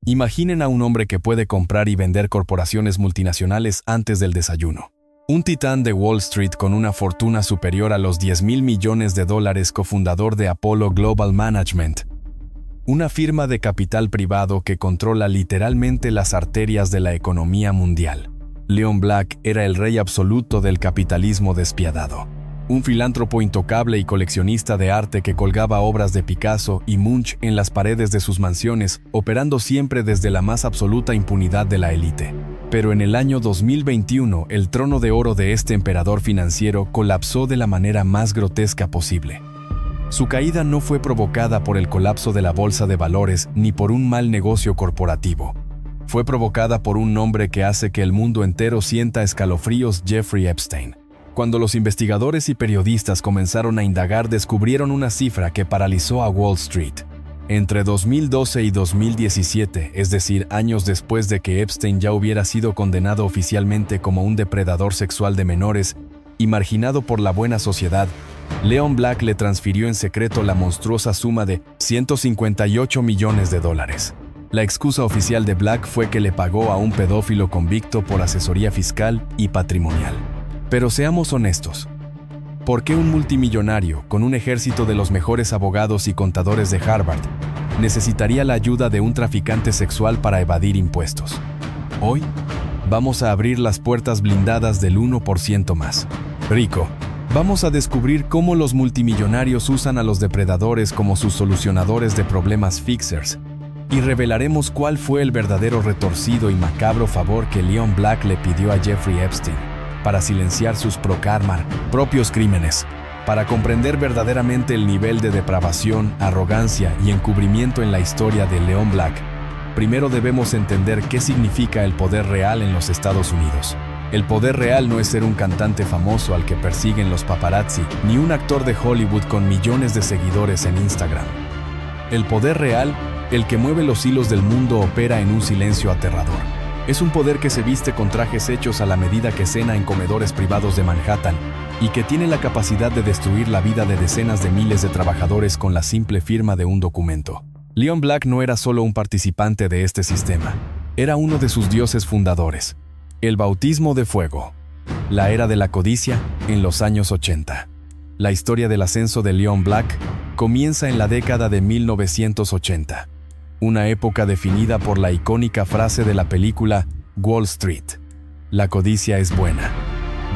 Imaginen a un hombre que puede comprar y vender corporaciones multinacionales antes del desayuno. Un titán de Wall Street con una fortuna superior a los $10,000 millones, cofundador de Apollo Global Management, una firma de capital privado que controla literalmente las arterias de la economía mundial. Leon Black era el rey absoluto del capitalismo despiadado. Un filántropo intocable y coleccionista de arte que colgaba obras de Picasso y Munch en las paredes de sus mansiones, operando siempre desde la más absoluta impunidad de la élite. Pero en el año 2021, el trono de oro de este emperador financiero colapsó de la manera más grotesca posible. Su caída no fue provocada por el colapso de la bolsa de valores ni por un mal negocio corporativo. Fue provocada por un nombre que hace que el mundo entero sienta escalofríos: Jeffrey Epstein. Cuando los investigadores y periodistas comenzaron a indagar, descubrieron una cifra que paralizó a Wall Street. Entre 2012 y 2017, es decir, años después de que Epstein ya hubiera sido condenado oficialmente como un depredador sexual de menores y marginado por la buena sociedad, Leon Black le transfirió en secreto la monstruosa suma de $158 millones. La excusa oficial de Black fue que le pagó a un pedófilo convicto por asesoría fiscal y patrimonial. Pero seamos honestos. ¿Por qué un multimillonario, con un ejército de los mejores abogados y contadores de Harvard, necesitaría la ayuda de un traficante sexual para evadir impuestos? Hoy, vamos a abrir las puertas blindadas del 1% más rico. Vamos a descubrir cómo los multimillonarios usan a los depredadores como sus solucionadores de problemas fixers, y revelaremos cuál fue el verdadero retorcido y macabro favor que Leon Black le pidió a Jeffrey Epstein para silenciar sus propios crímenes. Para comprender verdaderamente el nivel de depravación, arrogancia y encubrimiento en la historia de Leon Black, primero debemos entender qué significa el poder real en los Estados Unidos. El poder real no es ser un cantante famoso al que persiguen los paparazzi, ni un actor de Hollywood con millones de seguidores en Instagram. El poder real, el que mueve los hilos del mundo, opera en un silencio aterrador. Es un poder que se viste con trajes hechos a la medida, que cena en comedores privados de Manhattan y que tiene la capacidad de destruir la vida de decenas de miles de trabajadores con la simple firma de un documento. Leon Black no era solo un participante de este sistema, era uno de sus dioses fundadores. El bautismo de fuego. La era de la codicia en los años 80. La historia del ascenso de Leon Black comienza en la década de 1980. Una época definida por la icónica frase de la película Wall Street: la codicia es buena.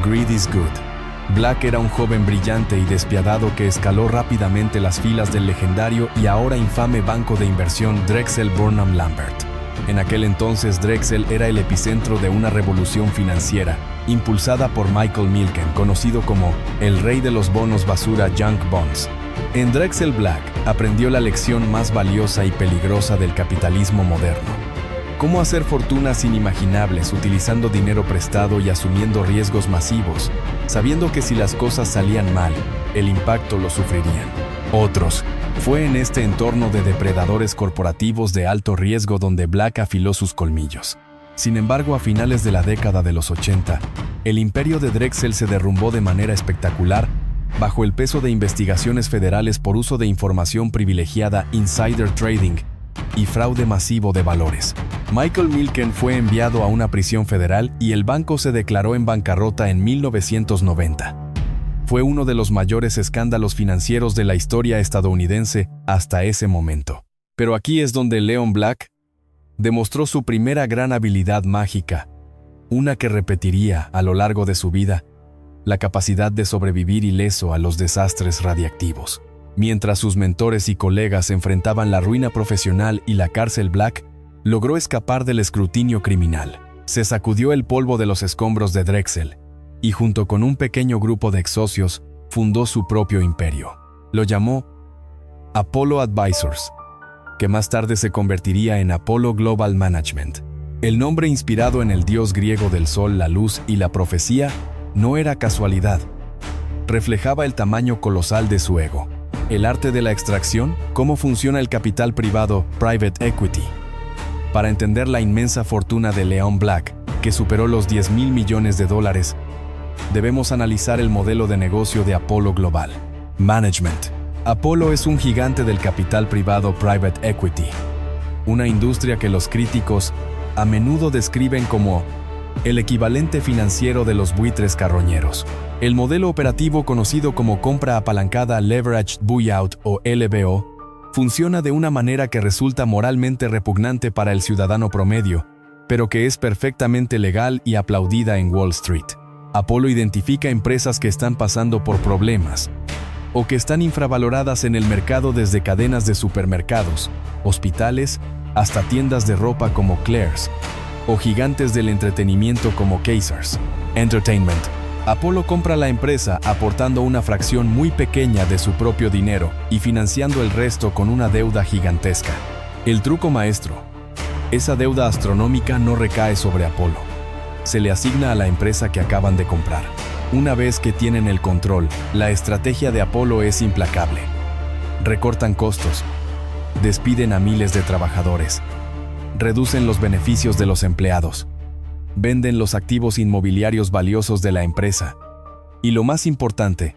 Greed is good. Black era un joven brillante y despiadado que escaló rápidamente las filas del legendario y ahora infame banco de inversión Drexel Burnham Lambert. En aquel entonces, Drexel era el epicentro de una revolución financiera, impulsada por Michael Milken, conocido como el rey de los bonos basura, junk bonds. En Drexel, Black aprendió la lección más valiosa y peligrosa del capitalismo moderno: cómo hacer fortunas inimaginables utilizando dinero prestado y asumiendo riesgos masivos, sabiendo que si las cosas salían mal, el impacto lo sufrirían otros. Fue en este entorno de depredadores corporativos de alto riesgo donde Black afiló sus colmillos. Sin embargo, a finales de la década de los 80, el imperio de Drexel se derrumbó de manera espectacular bajo el peso de investigaciones federales por uso de información privilegiada, insider trading y fraude masivo de valores. Michael Milken fue enviado a una prisión federal y el banco se declaró en bancarrota en 1990. Fue uno de los mayores escándalos financieros de la historia estadounidense hasta ese momento. Pero aquí es donde Leon Black demostró su primera gran habilidad mágica, una que repetiría a lo largo de su vida: la capacidad de sobrevivir ileso a los desastres radiactivos. Mientras sus mentores y colegas enfrentaban la ruina profesional y la cárcel, Black logró escapar del escrutinio criminal. Se sacudió el polvo de los escombros de Drexel y, junto con un pequeño grupo de ex-socios, fundó su propio imperio. Lo llamó Apollo Advisors, que más tarde se convertiría en Apollo Global Management. El nombre, inspirado en el dios griego del sol, la luz y la profecía, no era casualidad. Reflejaba el tamaño colosal de su ego. El arte de la extracción, cómo funciona el capital privado, private equity. Para entender la inmensa fortuna de Leon Black, que superó los $10,000 millones, debemos analizar el modelo de negocio de Apollo Global Management. Apollo es un gigante del capital privado, private equity. una industria que los críticos a menudo describen como el equivalente financiero de los buitres carroñeros. El modelo operativo conocido como compra apalancada Leveraged Buyout o LBO funciona de una manera que resulta moralmente repugnante para el ciudadano promedio, pero que es perfectamente legal y aplaudida en Wall Street. Apollo identifica empresas que están pasando por problemas o que están infravaloradas en el mercado, desde cadenas de supermercados, hospitales, hasta tiendas de ropa como Claire's, o gigantes del entretenimiento como Caesars Entertainment. Apollo compra la empresa aportando una fracción muy pequeña de su propio dinero y financiando el resto con una deuda gigantesca. El truco maestro: esa deuda astronómica no recae sobre Apollo. Se le asigna a la empresa que acaban de comprar. Una vez que tienen el control, la estrategia de Apollo es implacable. Recortan costos, despiden a miles de trabajadores, reducen los beneficios de los empleados, venden los activos inmobiliarios valiosos de la empresa y, lo más importante,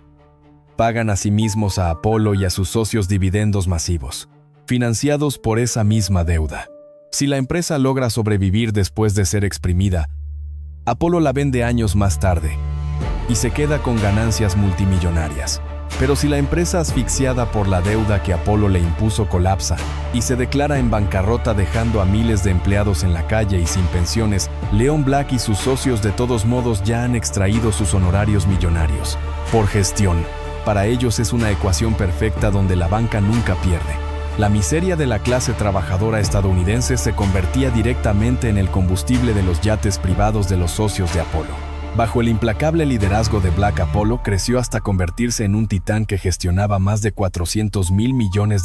pagan a sí mismos, a Apollo y a sus socios, dividendos masivos, financiados por esa misma deuda. Si la empresa logra sobrevivir después de ser exprimida, Apollo la vende años más tarde y se queda con ganancias multimillonarias. Pero si la empresa, asfixiada por la deuda que Apollo le impuso, colapsa y se declara en bancarrota, dejando a miles de empleados en la calle y sin pensiones, Leon Black y sus socios de todos modos ya han extraído sus honorarios millonarios por gestión. Para ellos es una ecuación perfecta donde la banca nunca pierde. La miseria de la clase trabajadora estadounidense se convertía directamente en el combustible de los yates privados de los socios de Apollo. Bajo el implacable liderazgo de Black, Apollo creció hasta convertirse en un titán que gestionaba más de $400 mil millones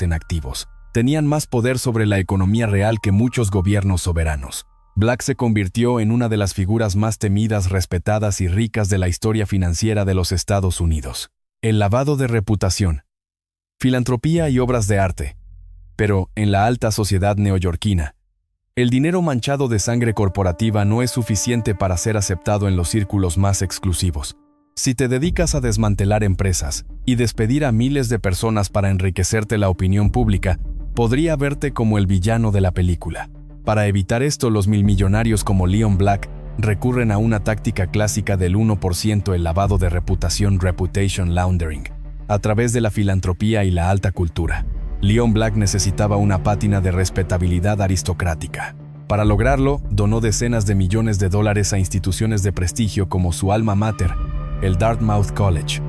en activos. Tenían más poder sobre la economía real que muchos gobiernos soberanos. Black se convirtió en una de las figuras más temidas, respetadas y ricas de la historia financiera de los Estados Unidos. El lavado de reputación, filantropía y obras de arte. Pero, en la alta sociedad neoyorquina, el dinero manchado de sangre corporativa no es suficiente para ser aceptado en los círculos más exclusivos. Si te dedicas a desmantelar empresas y despedir a miles de personas para enriquecerte, la opinión pública podría verte como el villano de la película. Para evitar esto, los milmillonarios como Leon Black recurren a una táctica clásica del 1%, el lavado de reputación, reputation laundering, a través de la filantropía y la alta cultura. Leon Black necesitaba una pátina de respetabilidad aristocrática. Para lograrlo, donó decenas de millones de dólares a instituciones de prestigio como su alma mater, el Dartmouth College,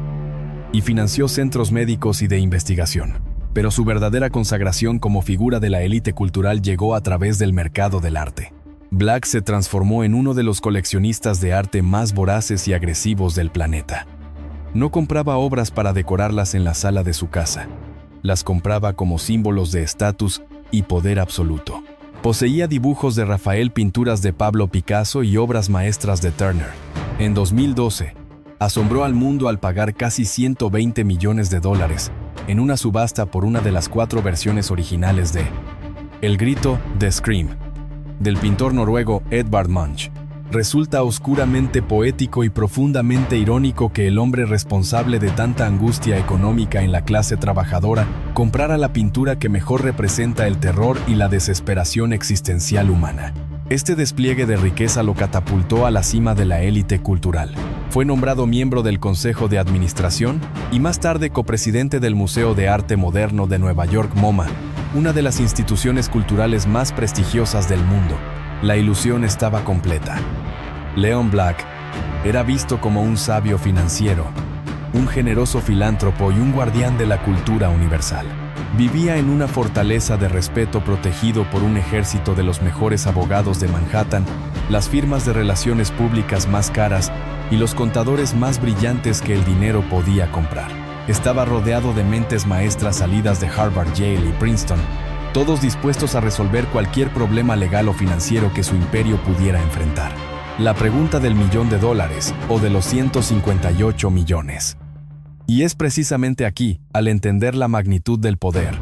y financió centros médicos y de investigación. Pero su verdadera consagración como figura de la élite cultural llegó a través del mercado del arte. Black se transformó en uno de los coleccionistas de arte más voraces y agresivos del planeta. No compraba obras para decorarlas en la sala de su casa. Las compraba como símbolos de estatus y poder absoluto. Poseía dibujos de Rafael, pinturas de Pablo Picasso y obras maestras de Turner. En 2012, asombró al mundo al pagar casi $120 millones en una subasta por una de las 4 versiones originales de El grito, The Scream, del pintor noruego Edvard Munch. Resulta oscuramente poético y profundamente irónico que el hombre responsable de tanta angustia económica en la clase trabajadora comprara la pintura que mejor representa el terror y la desesperación existencial humana. Este despliegue de riqueza lo catapultó a la cima de la élite cultural. Fue nombrado miembro del Consejo de Administración y más tarde copresidente del Museo de Arte Moderno de Nueva York, MoMA, una de las instituciones culturales más prestigiosas del mundo. La ilusión estaba completa. Leon Black era visto como un sabio financiero, un generoso filántropo y un guardián de la cultura universal. Vivía en una fortaleza de respeto, protegido por un ejército de los mejores abogados de Manhattan, las firmas de relaciones públicas más caras y los contadores más brillantes que el dinero podía comprar. Estaba rodeado de mentes maestras salidas de Harvard, Yale y Princeton, todos dispuestos a resolver cualquier problema legal o financiero que su imperio pudiera enfrentar. La pregunta del $1.000.000 o de los 158 millones. Y es precisamente aquí, al entender la magnitud del poder,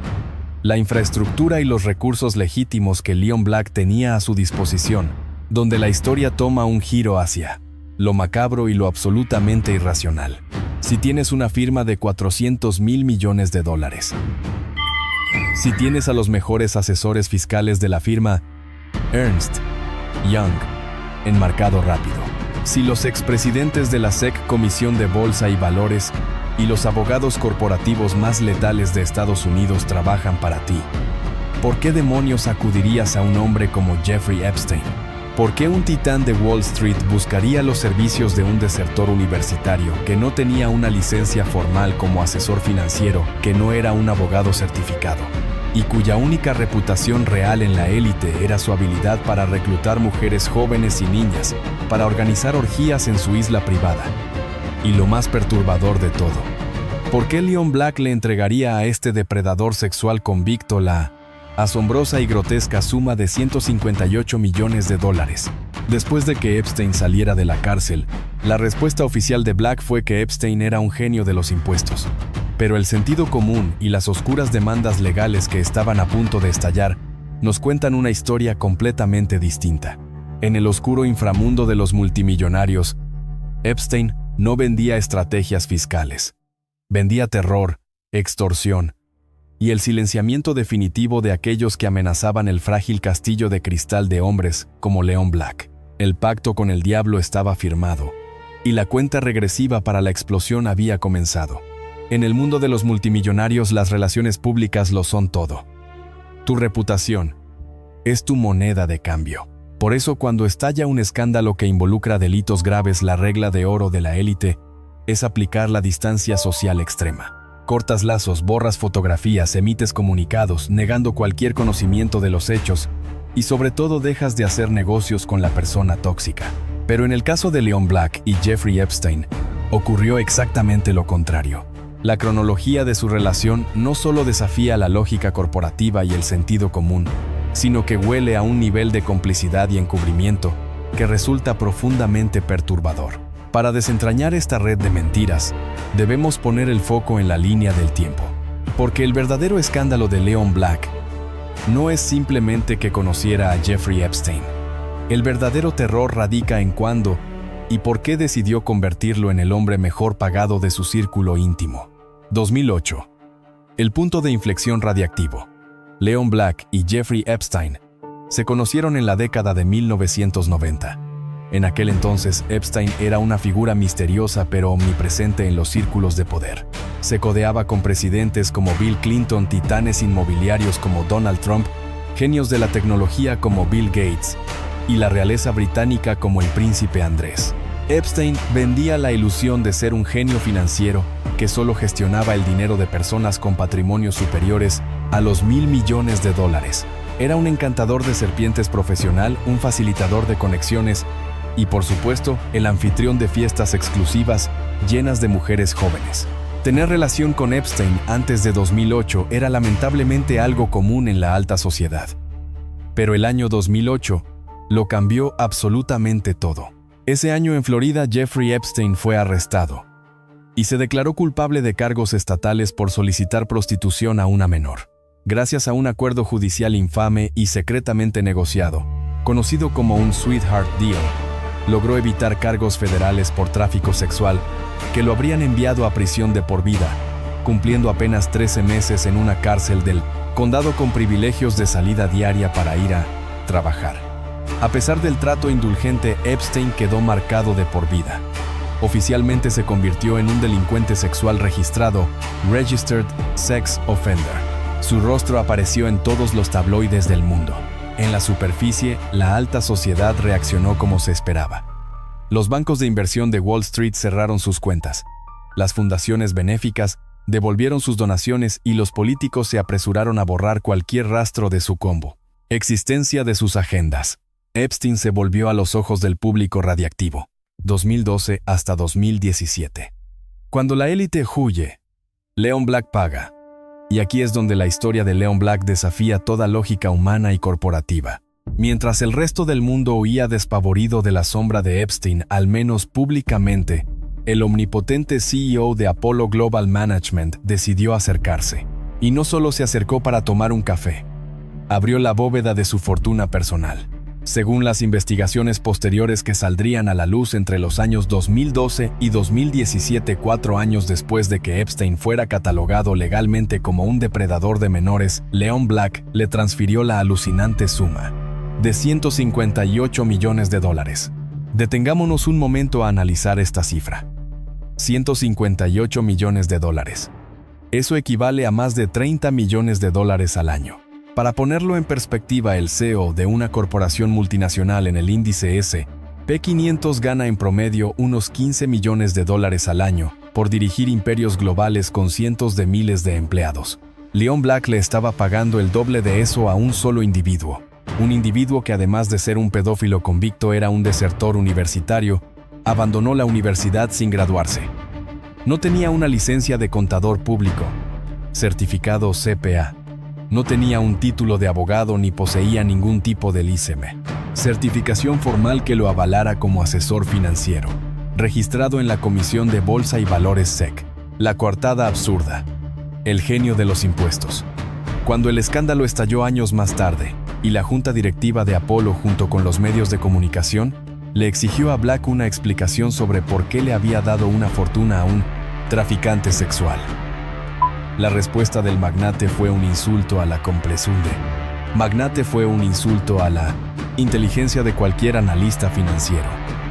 la infraestructura y los recursos legítimos que Leon Black tenía a su disposición, donde la historia toma un giro hacia lo macabro y lo absolutamente irracional. Si tienes una firma de $400 mil millones, Si tienes a los mejores asesores fiscales de la firma Ernst Young, enmarcado rápido. Si los expresidentes de la SEC, Comisión de Bolsa y Valores, y los abogados corporativos más letales de Estados Unidos trabajan para ti, ¿por qué demonios acudirías a un hombre como Jeffrey Epstein? ¿Por qué un titán de Wall Street buscaría los servicios de un desertor universitario que no tenía una licencia formal como asesor financiero, que no era un abogado certificado, y cuya única reputación real en la élite era su habilidad para reclutar mujeres jóvenes y niñas, para organizar orgías en su isla privada? Y lo más perturbador de todo, ¿por qué Leon Black le entregaría a este depredador sexual convicto la asombrosa y grotesca suma de $158 millones? Después de que Epstein saliera de la cárcel, la respuesta oficial de Black fue que Epstein era un genio de los impuestos. Pero el sentido común y las oscuras demandas legales que estaban a punto de estallar nos cuentan una historia completamente distinta. En el oscuro inframundo de los multimillonarios, Epstein no vendía estrategias fiscales. Vendía terror, extorsión y el silenciamiento definitivo de aquellos que amenazaban el frágil castillo de cristal de hombres como Leon Black. El pacto con el diablo estaba firmado y la cuenta regresiva para la explosión había comenzado. En el mundo de los multimillonarios, las relaciones públicas lo son todo. Tu reputación es tu moneda de cambio. Por eso, cuando estalla un escándalo que involucra delitos graves, la regla de oro de la élite es aplicar la distancia social extrema. Cortas lazos, borras fotografías, emites comunicados, negando cualquier conocimiento de los hechos y sobre todo dejas de hacer negocios con la persona tóxica. Pero en el caso de Leon Black y Jeffrey Epstein, ocurrió exactamente lo contrario. La cronología de su relación no solo desafía la lógica corporativa y el sentido común, sino que huele a un nivel de complicidad y encubrimiento que resulta profundamente perturbador. Para desentrañar esta red de mentiras, debemos poner el foco en la línea del tiempo. Porque el verdadero escándalo de Leon Black no es simplemente que conociera a Jeffrey Epstein. El verdadero terror radica en cuándo y por qué decidió convertirlo en el hombre mejor pagado de su círculo íntimo. 2008. El punto de inflexión radiactivo. Leon Black y Jeffrey Epstein se conocieron en la década de 1990. En aquel entonces, Epstein era una figura misteriosa pero omnipresente en los círculos de poder. Se codeaba con presidentes como Bill Clinton, titanes inmobiliarios como Donald Trump, genios de la tecnología como Bill Gates y la realeza británica como el príncipe Andrés. Epstein vendía la ilusión de ser un genio financiero que solo gestionaba el dinero de personas con patrimonios superiores a los $1.000 millones. Era un encantador de serpientes profesional, un facilitador de conexiones y, por supuesto, el anfitrión de fiestas exclusivas llenas de mujeres jóvenes. Tener relación con Epstein antes de 2008 era lamentablemente algo común en la alta sociedad. Pero el año 2008 lo cambió absolutamente todo. Ese año en Florida, Jeffrey Epstein fue arrestado y se declaró culpable de cargos estatales por solicitar prostitución a una menor. Gracias a un acuerdo judicial infame y secretamente negociado, conocido como un Sweetheart Deal, logró evitar cargos federales por tráfico sexual que lo habrían enviado a prisión de por vida, cumpliendo apenas 13 meses en una cárcel del condado con privilegios de salida diaria para ir a trabajar. A pesar del trato indulgente, Epstein quedó marcado de por vida. Oficialmente se convirtió en un delincuente sexual registrado, Registered Sex Offender. Su rostro apareció en todos los tabloides del mundo. En la superficie, la alta sociedad reaccionó como se esperaba. Los bancos de inversión de Wall Street cerraron sus cuentas. Las fundaciones benéficas devolvieron sus donaciones y los políticos se apresuraron a borrar cualquier rastro de su combo. Existencia de sus agendas. Epstein se volvió a los ojos del público radiactivo. 2012 hasta 2017. Cuando la élite huye, Leon Black paga. Y aquí es donde la historia de Leon Black desafía toda lógica humana y corporativa. Mientras el resto del mundo huía despavorido de la sombra de Epstein, al menos públicamente, el omnipotente CEO de Apollo Global Management decidió acercarse. Y no solo se acercó para tomar un café, abrió la bóveda de su fortuna personal. Según las investigaciones posteriores que saldrían a la luz entre los años 2012 y 2017, 4 años después de que Epstein fuera catalogado legalmente como un depredador de menores, Leon Black le transfirió la alucinante suma de $158 millones. Detengámonos un momento a analizar esta cifra. $158 millones. Eso equivale a más de $30 millones al año. Para ponerlo en perspectiva, el CEO de una corporación multinacional en el índice S&P 500 gana en promedio unos $15 millones al año por dirigir imperios globales con cientos de miles de empleados. Leon Black le estaba pagando el doble de eso a un solo individuo. Un individuo que, además de ser un pedófilo convicto, era un desertor universitario, abandonó la universidad sin graduarse. No tenía una licencia de contador público, certificado CPA. No tenía un título de abogado ni poseía ningún tipo de LICM, certificación formal que lo avalara como asesor financiero, registrado en la Comisión de Bolsa y Valores SEC. La coartada absurda. El genio de los impuestos. Cuando el escándalo estalló años más tarde, y la junta directiva de Apollo junto con los medios de comunicación, le exigió a Black una explicación sobre por qué le había dado una fortuna a un traficante sexual. La respuesta del magnate fue un insulto a la comprensión fue un insulto a la inteligencia de cualquier analista financiero.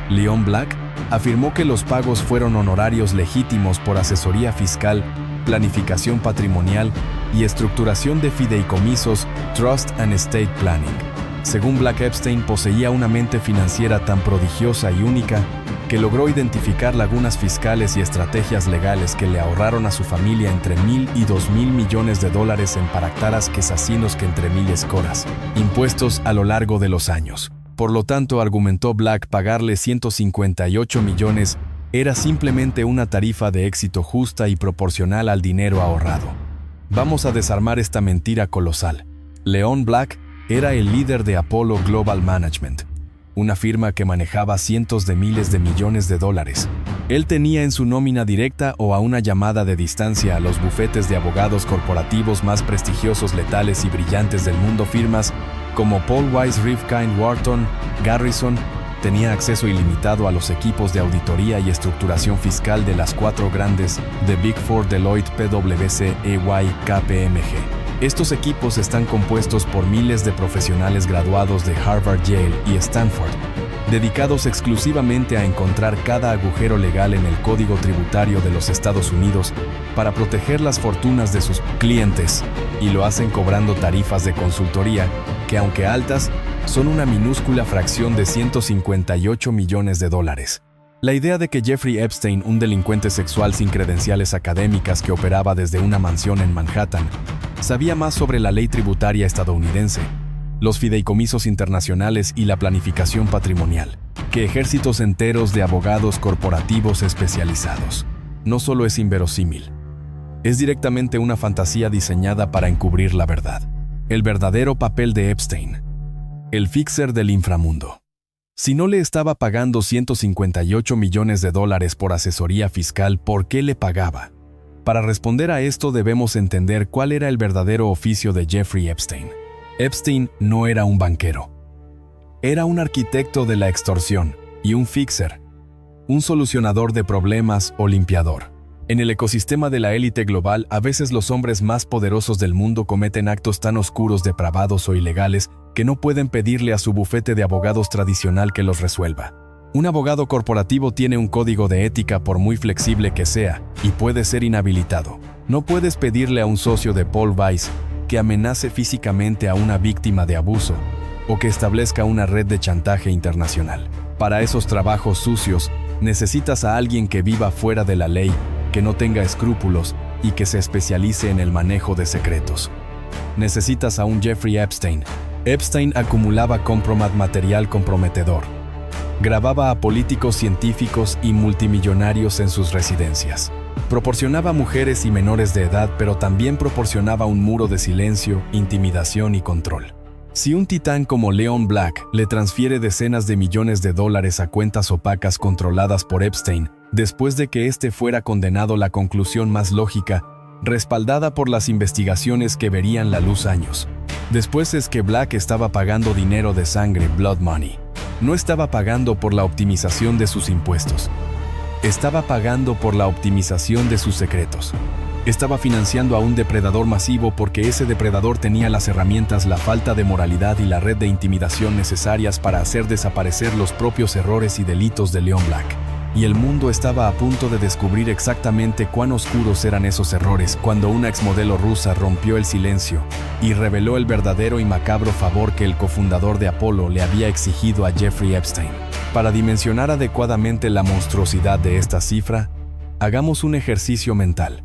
Leon Black afirmó que los pagos fueron honorarios legítimos por asesoría fiscal, planificación patrimonial y estructuración de fideicomisos, Trust and Estate Planning. Según Black, Epstein poseía una mente financiera tan prodigiosa y única que logró identificar lagunas fiscales y estrategias legales que le ahorraron a su familia entre $1,000 y $2,000 millones en paractaras quesasinos que entre miles coras, impuestos a lo largo de los años. Por lo tanto, argumentó Black, pagarle $158 millones era simplemente una tarifa de éxito justa y proporcional al dinero ahorrado. Vamos a desarmar esta mentira colosal. Leon Black era el líder de Apollo Global Management, una firma que manejaba cientos de miles de millones de dólares. Él tenía en su nómina directa o a una llamada de distancia a los bufetes de abogados corporativos más prestigiosos, letales y brillantes del mundo. Firmas como Paul Weiss, Rifkind, Wharton, Garrison. Tenía acceso ilimitado a los equipos de auditoría y estructuración fiscal de las 4 grandes, de Big Four, Deloitte, PwC, EY, KPMG. Estos equipos están compuestos por miles de profesionales graduados de Harvard, Yale y Stanford, dedicados exclusivamente a encontrar cada agujero legal en el Código Tributario de los Estados Unidos para proteger las fortunas de sus clientes, y lo hacen cobrando tarifas de consultoría que, aunque altas, son una minúscula fracción de $158 millones. La idea de que Jeffrey Epstein, un delincuente sexual sin credenciales académicas que operaba desde una mansión en Manhattan, sabía más sobre la ley tributaria estadounidense, los fideicomisos internacionales y la planificación patrimonial, que ejércitos enteros de abogados corporativos especializados, no solo es inverosímil, es directamente una fantasía diseñada para encubrir la verdad. El verdadero papel de Epstein. El fixer del inframundo. Si no le estaba pagando $158 millones por asesoría fiscal, ¿por qué le pagaba? Para responder a esto debemos entender cuál era el verdadero oficio de Jeffrey Epstein. Epstein no era un banquero. Era un arquitecto de la extorsión y un fixer, un solucionador de problemas o limpiador. En el ecosistema de la élite global, a veces los hombres más poderosos del mundo cometen actos tan oscuros, depravados o ilegales que no pueden pedirle a su bufete de abogados tradicional que los resuelva. Un abogado corporativo tiene un código de ética por muy flexible que sea, y puede ser inhabilitado. No puedes pedirle a un socio de Paul Weiss que amenace físicamente a una víctima de abuso o que establezca una red de chantaje internacional. Para esos trabajos sucios, necesitas a alguien que viva fuera de la ley, que no tenga escrúpulos y que se especialice en el manejo de secretos. Necesitas a un Jeffrey Epstein. Epstein acumulaba material comprometedor. Grababa a políticos, científicos y multimillonarios en sus residencias. Proporcionaba mujeres y menores de edad, pero también proporcionaba un muro de silencio, intimidación y control. Si un titán como Leon Black le transfiere decenas de millones de dólares a cuentas opacas controladas por Epstein, después de que éste fuera condenado, la conclusión más lógica respaldada por las investigaciones que verían la luz años. Después es que Black estaba pagando dinero de sangre, blood money. No estaba pagando por la optimización de sus impuestos. Estaba pagando por la optimización de sus secretos. Estaba financiando a un depredador masivo porque ese depredador tenía las herramientas, la falta de moralidad y la red de intimidación necesarias para hacer desaparecer los propios errores y delitos de Leon Black. Y el mundo estaba a punto de descubrir exactamente cuán oscuros eran esos errores cuando una exmodelo rusa rompió el silencio y reveló el verdadero y macabro favor que el cofundador de Apollo le había exigido a Jeffrey Epstein. Para dimensionar adecuadamente la monstruosidad de esta cifra, hagamos un ejercicio mental.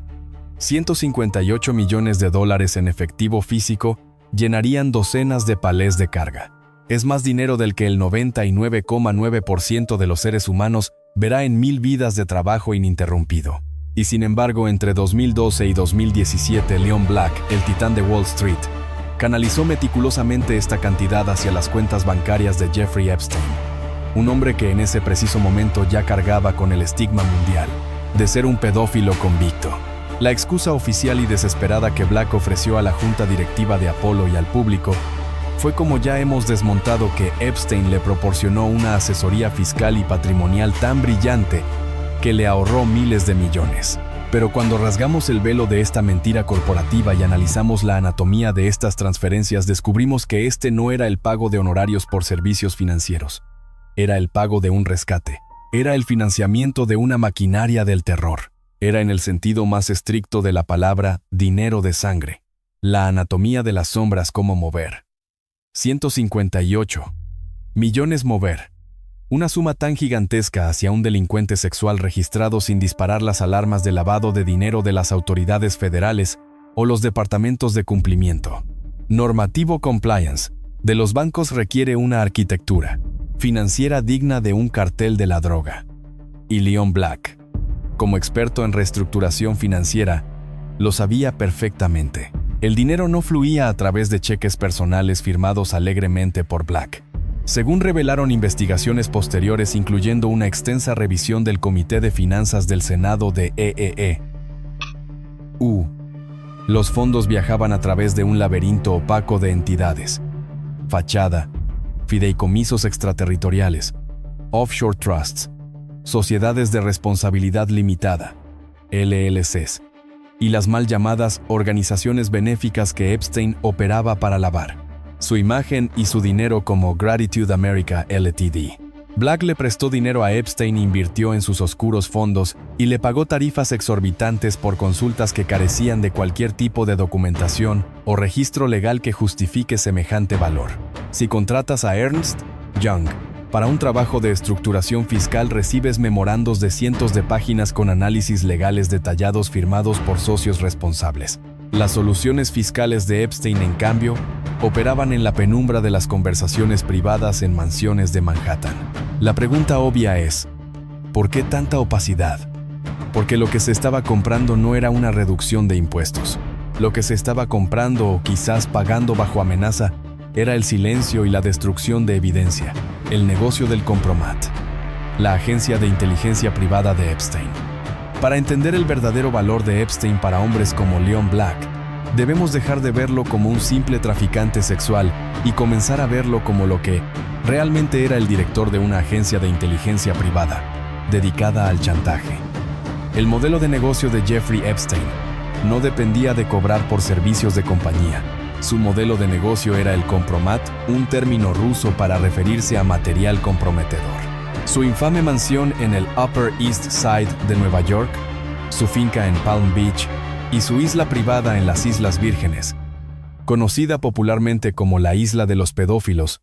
158 millones de dólares en efectivo físico llenarían docenas de palés de carga. Es más dinero del que el 99,9% de los seres humanos verá en 1000 vidas de trabajo ininterrumpido. Y sin embargo, entre 2012 y 2017, Leon Black, el titán de Wall Street, canalizó meticulosamente esta cantidad hacia las cuentas bancarias de Jeffrey Epstein, un hombre que en ese preciso momento ya cargaba con el estigma mundial de ser un pedófilo convicto. La excusa oficial y desesperada que Black ofreció a la junta directiva de Apollo y al público fue, como ya hemos desmontado, que Epstein le proporcionó una asesoría fiscal y patrimonial tan brillante que le ahorró miles de millones. Pero cuando rasgamos el velo de esta mentira corporativa y analizamos la anatomía de estas transferencias, descubrimos que este no era el pago de honorarios por servicios financieros. Era el pago de un rescate. Era el financiamiento de una maquinaria del terror. Era, en el sentido más estricto de la palabra, dinero de sangre. La anatomía de las sombras, cómo mover. 158 millones mover. Una suma tan gigantesca hacia un delincuente sexual registrado sin disparar las alarmas de lavado de dinero de las autoridades federales o los departamentos de cumplimiento. Normativo compliance de los bancos requiere una arquitectura financiera digna de un cartel de la droga. Y Leon Black, como experto en reestructuración financiera, lo sabía perfectamente. El dinero no fluía a través de cheques personales firmados alegremente por Black. Según revelaron investigaciones posteriores, incluyendo una extensa revisión del Comité de Finanzas del Senado de los fondos viajaban a través de un laberinto opaco de entidades, fachada, fideicomisos extraterritoriales, offshore trusts, sociedades de responsabilidad limitada, LLCs, y las mal llamadas organizaciones benéficas que Epstein operaba para lavar su imagen y su dinero, como Gratitude America Ltd. Black le prestó dinero a Epstein, invirtió en sus oscuros fondos y le pagó tarifas exorbitantes por consultas que carecían de cualquier tipo de documentación o registro legal que justifique semejante valor. Si contratas a Ernst Young para un trabajo de estructuración fiscal, recibes memorandos de cientos de páginas con análisis legales detallados firmados por socios responsables. Las soluciones fiscales de Epstein, en cambio, operaban en la penumbra de las conversaciones privadas en mansiones de Manhattan. La pregunta obvia es, ¿por qué tanta opacidad? Porque lo que se estaba comprando no era una reducción de impuestos. Lo que se estaba comprando, o quizás pagando bajo amenaza, era el silencio y la destrucción de evidencia, el negocio del compromat, la agencia de inteligencia privada de Epstein. Para entender el verdadero valor de Epstein para hombres como Leon Black, debemos dejar de verlo como un simple traficante sexual y comenzar a verlo como lo que realmente era: el director de una agencia de inteligencia privada, dedicada al chantaje. El modelo de negocio de Jeffrey Epstein no dependía de cobrar por servicios de compañía. Su modelo de negocio era el compromat, un término ruso para referirse a material comprometedor. Su infame mansión en el Upper East Side de Nueva York, su finca en Palm Beach y su isla privada en las Islas Vírgenes, conocida popularmente como la Isla de los Pedófilos,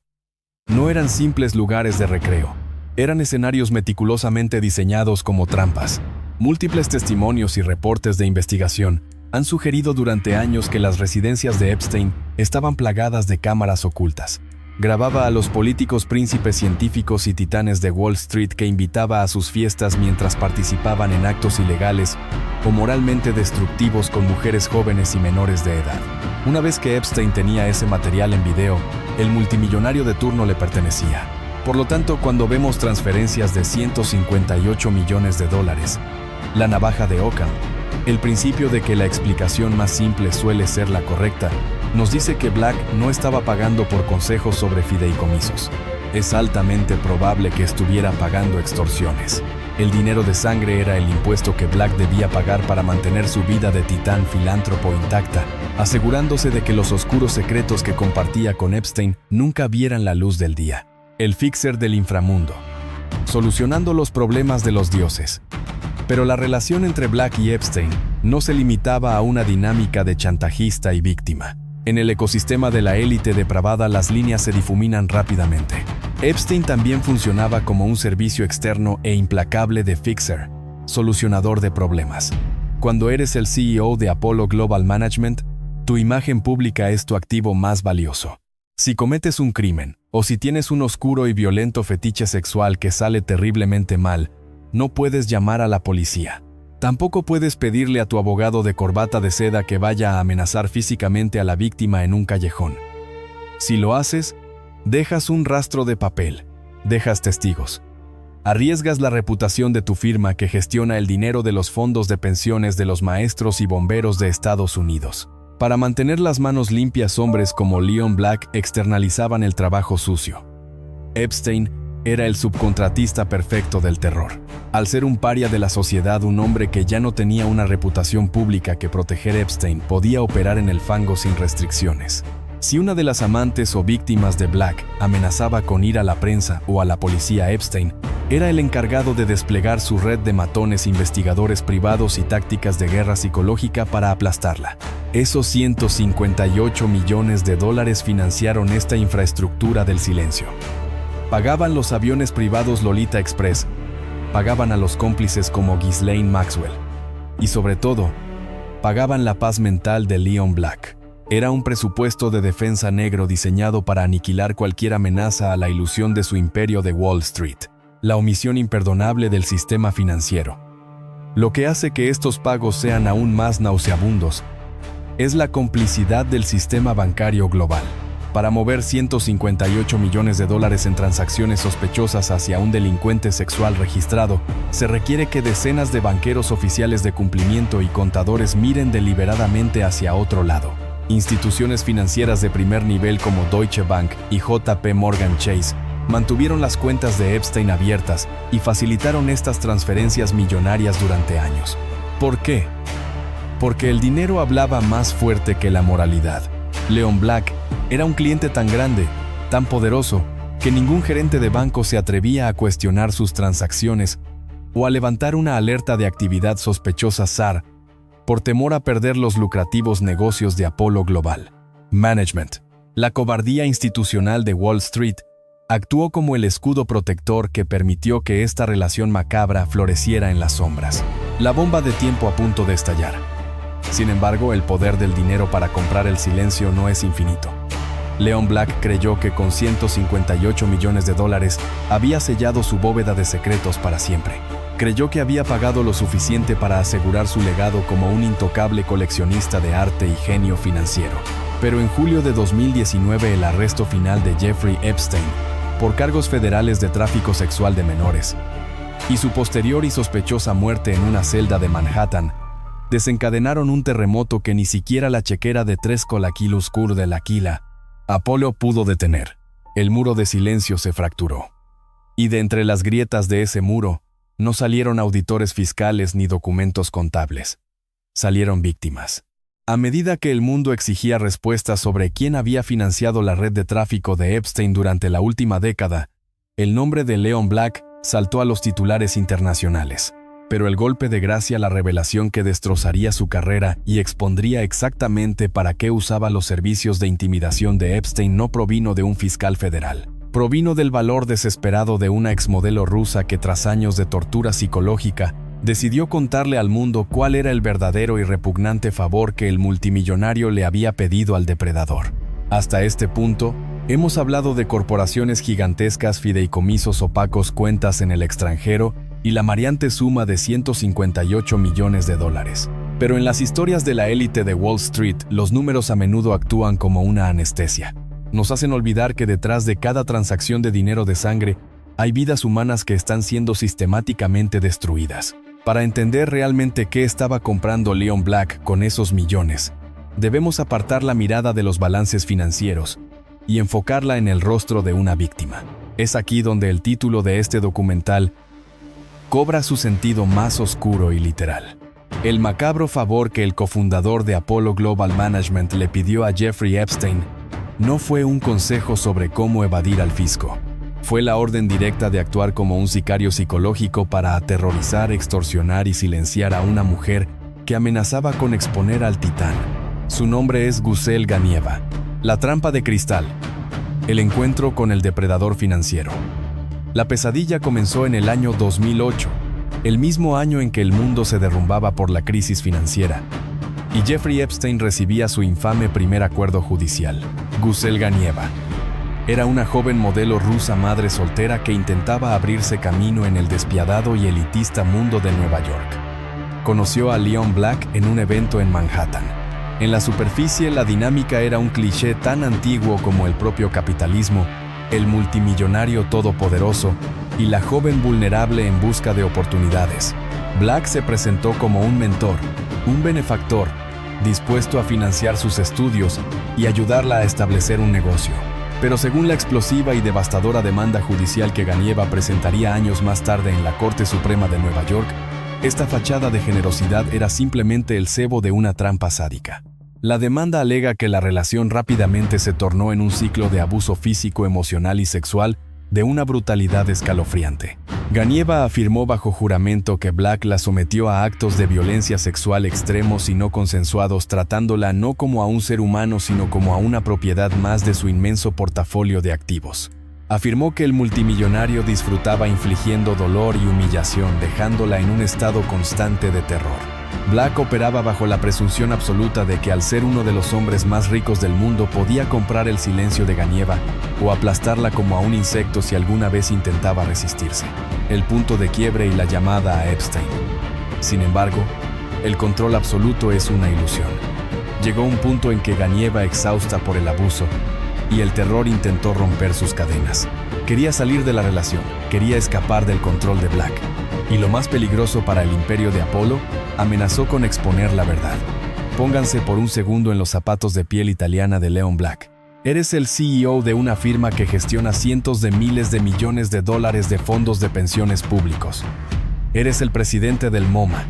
no eran simples lugares de recreo. Eran escenarios meticulosamente diseñados como trampas. Múltiples testimonios y reportes de investigación han sugerido durante años que las residencias de Epstein estaban plagadas de cámaras ocultas. Grababa a los políticos, príncipes, científicos y titanes de Wall Street que invitaba a sus fiestas mientras participaban en actos ilegales o moralmente destructivos con mujeres jóvenes y menores de edad. Una vez que Epstein tenía ese material en video, el multimillonario de turno le pertenecía. Por lo tanto, cuando vemos transferencias de 158 millones de dólares, la navaja de Occam, El principio de que la explicación más simple suele ser la correcta nos dice que Black no estaba pagando por consejos sobre fideicomisos. Es altamente probable que estuviera pagando extorsiones. El dinero de sangre era el impuesto que Black debía pagar para mantener su vida de titán filántropo intacta, asegurándose de que los oscuros secretos que compartía con Epstein nunca vieran la luz del día. El fixer del inframundo, solucionando los problemas de los dioses. Pero la relación entre Black y Epstein no se limitaba a una dinámica de chantajista y víctima. En el ecosistema de la élite depravada las líneas se difuminan rápidamente. Epstein también funcionaba como un servicio externo e implacable de fixer, solucionador de problemas. Cuando eres el CEO de Apollo Global Management, tu imagen pública es tu activo más valioso. Si cometes un crimen, o si tienes un oscuro y violento fetiche sexual que sale terriblemente mal, no puedes llamar a la policía. Tampoco puedes pedirle a tu abogado de corbata de seda que vaya a amenazar físicamente a la víctima en un callejón. Si lo haces, dejas un rastro de papel, dejas testigos. Arriesgas la reputación de tu firma que gestiona el dinero de los fondos de pensiones de los maestros y bomberos de Estados Unidos. Para mantener las manos limpias, hombres como Leon Black externalizaban el trabajo sucio. Epstein era el subcontratista perfecto del terror. Al ser un paria de la sociedad, un hombre que ya no tenía una reputación pública que proteger, Epstein podía operar en el fango sin restricciones. Si una de las amantes o víctimas de Black amenazaba con ir a la prensa o a la policía, Epstein era el encargado de desplegar su red de matones, investigadores privados y tácticas de guerra psicológica para aplastarla. Esos 158 millones de dólares financiaron esta infraestructura del silencio. Pagaban los aviones privados Lolita Express, pagaban a los cómplices como Ghislaine Maxwell y, sobre todo, pagaban la paz mental de Leon Black. Era un presupuesto de defensa negro diseñado para aniquilar cualquier amenaza a la ilusión de su imperio de Wall Street, la omisión imperdonable del sistema financiero. Lo que hace que estos pagos sean aún más nauseabundos es la complicidad del sistema bancario global. Para mover 158 millones de dólares en transacciones sospechosas hacia un delincuente sexual registrado, se requiere que decenas de banqueros oficiales de cumplimiento y contadores miren deliberadamente hacia otro lado. Instituciones financieras de primer nivel como Deutsche Bank y JP Morgan Chase mantuvieron las cuentas de Epstein abiertas y facilitaron estas transferencias millonarias durante años. ¿Por qué? Porque el dinero hablaba más fuerte que la moralidad. Leon Black era un cliente tan grande, tan poderoso, que ningún gerente de banco se atrevía a cuestionar sus transacciones o a levantar una alerta de actividad sospechosa SAR por temor a perder los lucrativos negocios de Apollo Global Management. La cobardía institucional de Wall Street actuó como el escudo protector que permitió que esta relación macabra floreciera en las sombras. La bomba de tiempo a punto de estallar. Sin embargo, el poder del dinero para comprar el silencio no es infinito. Leon Black creyó que con 158 millones de dólares había sellado su bóveda de secretos para siempre. Creyó que había pagado lo suficiente para asegurar su legado como un intocable coleccionista de arte y genio financiero. Pero en julio de 2019 el arresto final de Jeffrey Epstein por cargos federales de tráfico sexual de menores y su posterior y sospechosa muerte en una celda de Manhattan desencadenaron un terremoto que ni siquiera la chequera de 3 Colaquilus Cur de L'Aquila, Apolo, pudo detener. El muro de silencio se fracturó. Y de entre las grietas de ese muro, no salieron auditores fiscales ni documentos contables. Salieron víctimas. A medida que el mundo exigía respuestas sobre quién había financiado la red de tráfico de Epstein durante la última década, el nombre de Leon Black saltó a los titulares internacionales. Pero el golpe de gracia, la revelación que destrozaría su carrera y expondría exactamente para qué usaba los servicios de intimidación de Epstein, no provino de un fiscal federal. Provino del valor desesperado de una exmodelo rusa que, tras años de tortura psicológica, decidió contarle al mundo cuál era el verdadero y repugnante favor que el multimillonario le había pedido al depredador. Hasta este punto, hemos hablado de corporaciones gigantescas, fideicomisos opacos, cuentas en el extranjero y la mareante suma de 158 millones de dólares. Pero en las historias de la élite de Wall Street, los números a menudo actúan como una anestesia. Nos hacen olvidar que detrás de cada transacción de dinero de sangre hay vidas humanas que están siendo sistemáticamente destruidas. Para entender realmente qué estaba comprando Leon Black con esos millones, debemos apartar la mirada de los balances financieros y enfocarla en el rostro de una víctima. Es aquí donde el título de este documental cobra su sentido más oscuro y literal. El macabro favor que el cofundador de Apollo Global Management le pidió a Jeffrey Epstein no fue un consejo sobre cómo evadir al fisco. Fue la orden directa de actuar como un sicario psicológico para aterrorizar, extorsionar y silenciar a una mujer que amenazaba con exponer al titán. Su nombre es Gusel Ganieva. La trampa de cristal. El encuentro con el depredador financiero. La pesadilla comenzó en el año 2008, el mismo año en que el mundo se derrumbaba por la crisis financiera, y Jeffrey Epstein recibía su infame primer acuerdo judicial. Gusel Ganieva era una joven modelo rusa madre soltera que intentaba abrirse camino en el despiadado y elitista mundo de Nueva York. Conoció a Leon Black en un evento en Manhattan. En la superficie, la dinámica era un cliché tan antiguo como el propio capitalismo, el multimillonario todopoderoso y la joven vulnerable en busca de oportunidades. Black se presentó como un mentor, un benefactor, dispuesto a financiar sus estudios y ayudarla a establecer un negocio. Pero según la explosiva y devastadora demanda judicial que Ganieva presentaría años más tarde en la Corte Suprema de Nueva York, esta fachada de generosidad era simplemente el cebo de una trampa sádica. La demanda alega que la relación rápidamente se tornó en un ciclo de abuso físico, emocional y sexual de una brutalidad escalofriante. Ganieva afirmó bajo juramento que Black la sometió a actos de violencia sexual extremos y no consensuados, tratándola no como a un ser humano sino como a una propiedad más de su inmenso portafolio de activos. Afirmó que el multimillonario disfrutaba infligiendo dolor y humillación, dejándola en un estado constante de terror. Black operaba bajo la presunción absoluta de que al ser uno de los hombres más ricos del mundo podía comprar el silencio de Ganieva o aplastarla como a un insecto si alguna vez intentaba resistirse. El punto de quiebre y la llamada a Epstein. Sin embargo, el control absoluto es una ilusión. Llegó un punto en que Ganieva, exhausta por el abuso y el terror, intentó romper sus cadenas. Quería salir de la relación, quería escapar del control de Black. Y lo más peligroso para el imperio de Apolo, amenazó con exponer la verdad. Pónganse por un segundo en los zapatos de piel italiana de Leon Black. Eres el CEO de una firma que gestiona cientos de miles de millones de dólares de fondos de pensiones públicos. Eres el presidente del MoMA.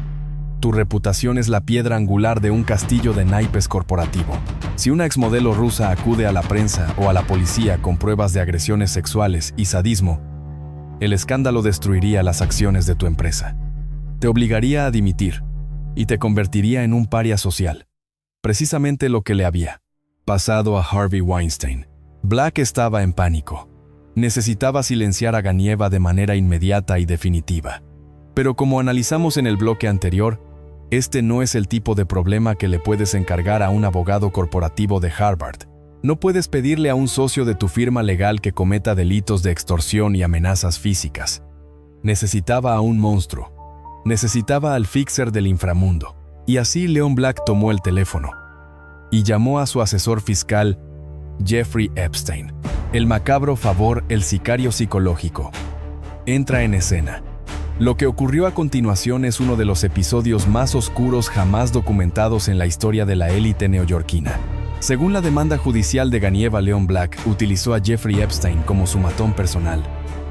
Tu reputación es la piedra angular de un castillo de naipes corporativo. Si una exmodelo rusa acude a la prensa o a la policía con pruebas de agresiones sexuales y sadismo, el escándalo destruiría las acciones de tu empresa. Te obligaría a dimitir y te convertiría en un paria social. Precisamente lo que le había pasado a Harvey Weinstein. Black estaba en pánico. Necesitaba silenciar a Ganieva de manera inmediata y definitiva. Pero como analizamos en el bloque anterior, este no es el tipo de problema que le puedes encargar a un abogado corporativo de Harvard. No puedes pedirle a un socio de tu firma legal que cometa delitos de extorsión y amenazas físicas. Necesitaba a un monstruo. Necesitaba al fixer del inframundo. Y así Leon Black tomó el teléfono y llamó a su asesor fiscal, Jeffrey Epstein. El macabro favor, el sicario psicológico, entra en escena. Lo que ocurrió a continuación es uno de los episodios más oscuros jamás documentados en la historia de la élite neoyorquina. Según la demanda judicial de Ganieva, Leon Black utilizó a Jeffrey Epstein como su matón personal,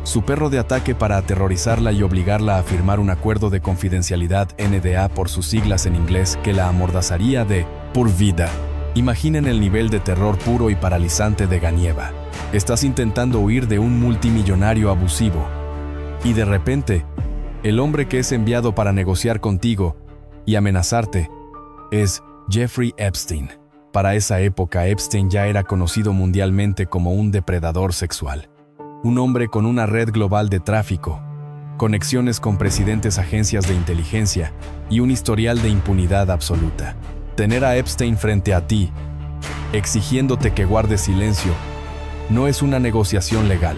su perro de ataque para aterrorizarla y obligarla a firmar un acuerdo de confidencialidad, NDA por sus siglas en inglés, que la amordazaría de por vida. Imaginen el nivel de terror puro y paralizante de Ganieva. Estás intentando huir de un multimillonario abusivo y de repente, el hombre que es enviado para negociar contigo y amenazarte es Jeffrey Epstein. Para esa época, Epstein ya era conocido mundialmente como un depredador sexual. Un hombre con una red global de tráfico, conexiones con presidentes, agencias de inteligencia y un historial de impunidad absoluta. Tener a Epstein frente a ti, exigiéndote que guardes silencio, no es una negociación legal,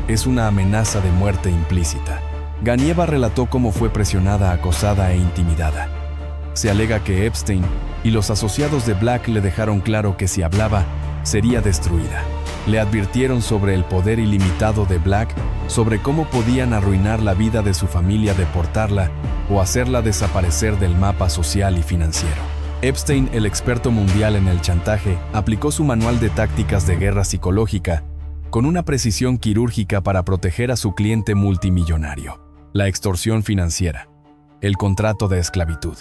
es una amenaza de muerte implícita. Ganieva relató cómo fue presionada, acosada e intimidada. Se alega que Epstein y los asociados de Black le dejaron claro que si hablaba, sería destruida. Le advirtieron sobre el poder ilimitado de Black, sobre cómo podían arruinar la vida de su familia, deportarla o hacerla desaparecer del mapa social y financiero. Epstein, el experto mundial en el chantaje, aplicó su manual de tácticas de guerra psicológica con una precisión quirúrgica para proteger a su cliente multimillonario. La extorsión financiera, el contrato de esclavitud.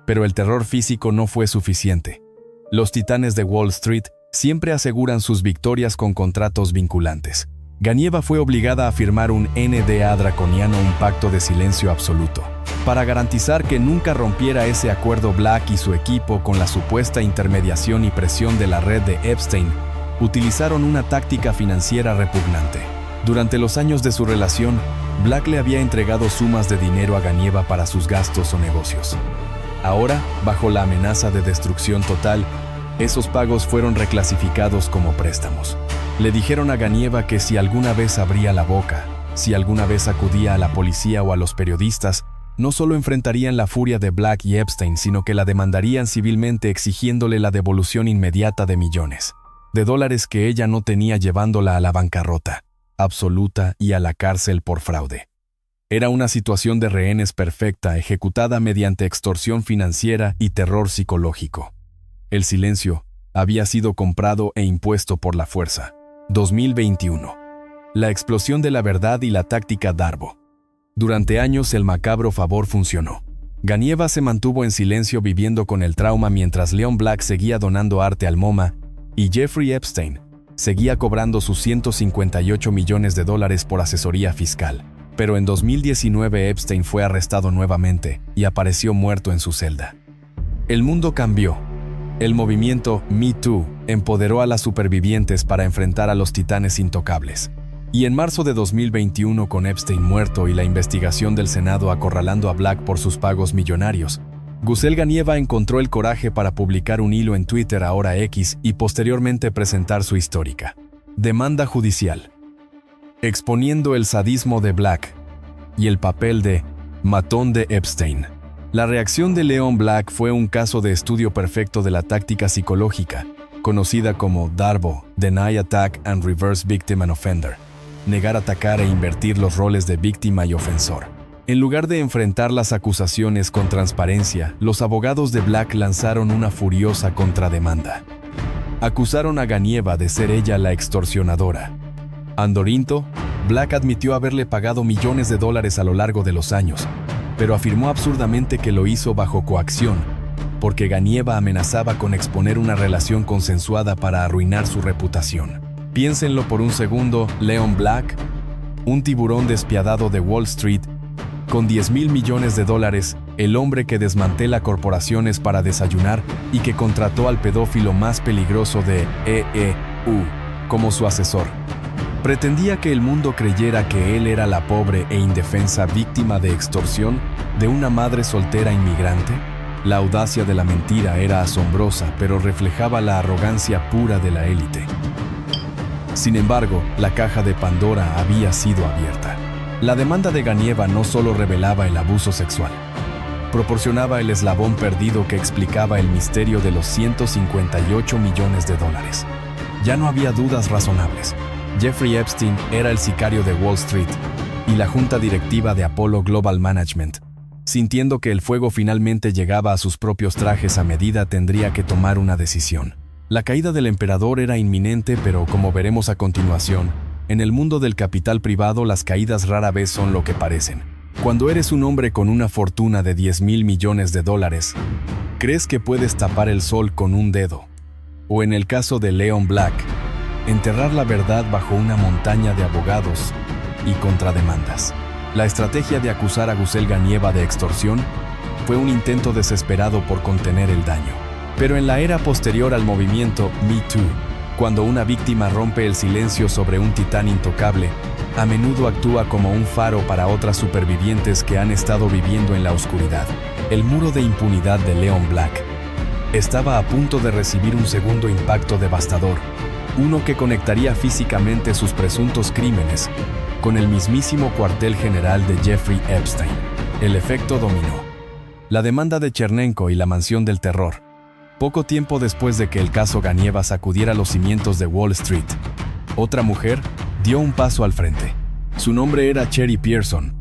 Pero el terror físico no fue suficiente. Los titanes de Wall Street siempre aseguran sus victorias con contratos vinculantes. Ganyeva fue obligada a firmar un NDA draconiano, un pacto de silencio absoluto, para garantizar que nunca rompiera ese acuerdo. Black y su equipo, con la supuesta intermediación y presión de la red de Epstein, utilizaron una táctica financiera repugnante. Durante los años de su relación, Black le había entregado sumas de dinero a Ganyeva para sus gastos o negocios. Ahora, bajo la amenaza de destrucción total, esos pagos fueron reclasificados como préstamos. Le dijeron a Ganyeva que si alguna vez abría la boca, si alguna vez acudía a la policía o a los periodistas, no solo enfrentarían la furia de Black y Epstein, sino que la demandarían civilmente, exigiéndole la devolución inmediata de millones de dólares que ella no tenía, llevándola a la bancarrota absoluta y a la cárcel por fraude. Era una situación de rehenes perfecta, ejecutada mediante extorsión financiera y terror psicológico. El silencio había sido comprado e impuesto por la fuerza. 2021. La explosión de la verdad y la táctica Darbo. Durante años el macabro favor funcionó. Ganyeva se mantuvo en silencio, viviendo con el trauma, mientras Leon Black seguía donando arte al MoMA y Jeffrey Epstein seguía cobrando sus 158 millones de dólares por asesoría fiscal. Pero en 2019 Epstein fue arrestado nuevamente y apareció muerto en su celda. El mundo cambió. El movimiento Me Too empoderó a las supervivientes para enfrentar a los titanes intocables. Y en marzo de 2021, con Epstein muerto y la investigación del Senado acorralando a Black por sus pagos millonarios, Gusel Ganyeva encontró el coraje para publicar un hilo en Twitter, ahora X, y posteriormente presentar su histórica demanda judicial, exponiendo el sadismo de Black y el papel de matón de Epstein. La reacción de Leon Black fue un caso de estudio perfecto de la táctica psicológica, conocida como DARBO, Deny, Attack and Reverse Victim and Offender, negar, atacar e invertir los roles de víctima y ofensor. En lugar de enfrentar las acusaciones con transparencia, los abogados de Black lanzaron una furiosa contrademanda. Acusaron a Ganyeva de ser ella la extorsionadora. Andorinto, Black admitió haberle pagado millones de dólares a lo largo de los años, pero afirmó absurdamente que lo hizo bajo coacción, porque Ganyeva amenazaba con exponer una relación consensuada para arruinar su reputación. Piénsenlo por un segundo. Leon Black, un tiburón despiadado de Wall Street, con 10,000 millones de dólares, el hombre que desmantela corporaciones para desayunar y que contrató al pedófilo más peligroso de EEU como su asesor. Pretendía que el mundo creyera que él era la pobre e indefensa víctima de extorsión de una madre soltera inmigrante. La audacia de la mentira era asombrosa, pero reflejaba la arrogancia pura de la élite. Sin embargo, la caja de Pandora había sido abierta. La demanda de Ganyeva no solo revelaba el abuso sexual, proporcionaba el eslabón perdido que explicaba el misterio de los 158 millones de dólares. Ya no había dudas razonables. Jeffrey Epstein era el sicario de Wall Street y la junta directiva de Apollo Global Management, sintiendo que el fuego finalmente llegaba a sus propios trajes a medida, tendría que tomar una decisión. La caída del emperador era inminente, pero como veremos a continuación, en el mundo del capital privado las caídas rara vez son lo que parecen. Cuando eres un hombre con una fortuna de 10,000 millones de dólares, crees que puedes tapar el sol con un dedo. O en el caso de Leon Black, enterrar la verdad bajo una montaña de abogados y contrademandas. La estrategia de acusar a Gusel Ganyeva de extorsión fue un intento desesperado por contener el daño. Pero en la era posterior al movimiento Me Too, cuando una víctima rompe el silencio sobre un titán intocable, a menudo actúa como un faro para otras supervivientes que han estado viviendo en la oscuridad. El muro de impunidad de Leon Black estaba a punto de recibir un segundo impacto devastador, uno que conectaría físicamente sus presuntos crímenes con el mismísimo cuartel general de Jeffrey Epstein. El efecto dominó. La demanda de Chernenko y la mansión del terror Poco tiempo después de que el caso Ganieva sacudiera los cimientos de Wall Street, otra mujer dio un paso al frente. Su nombre era Cheri Pearson,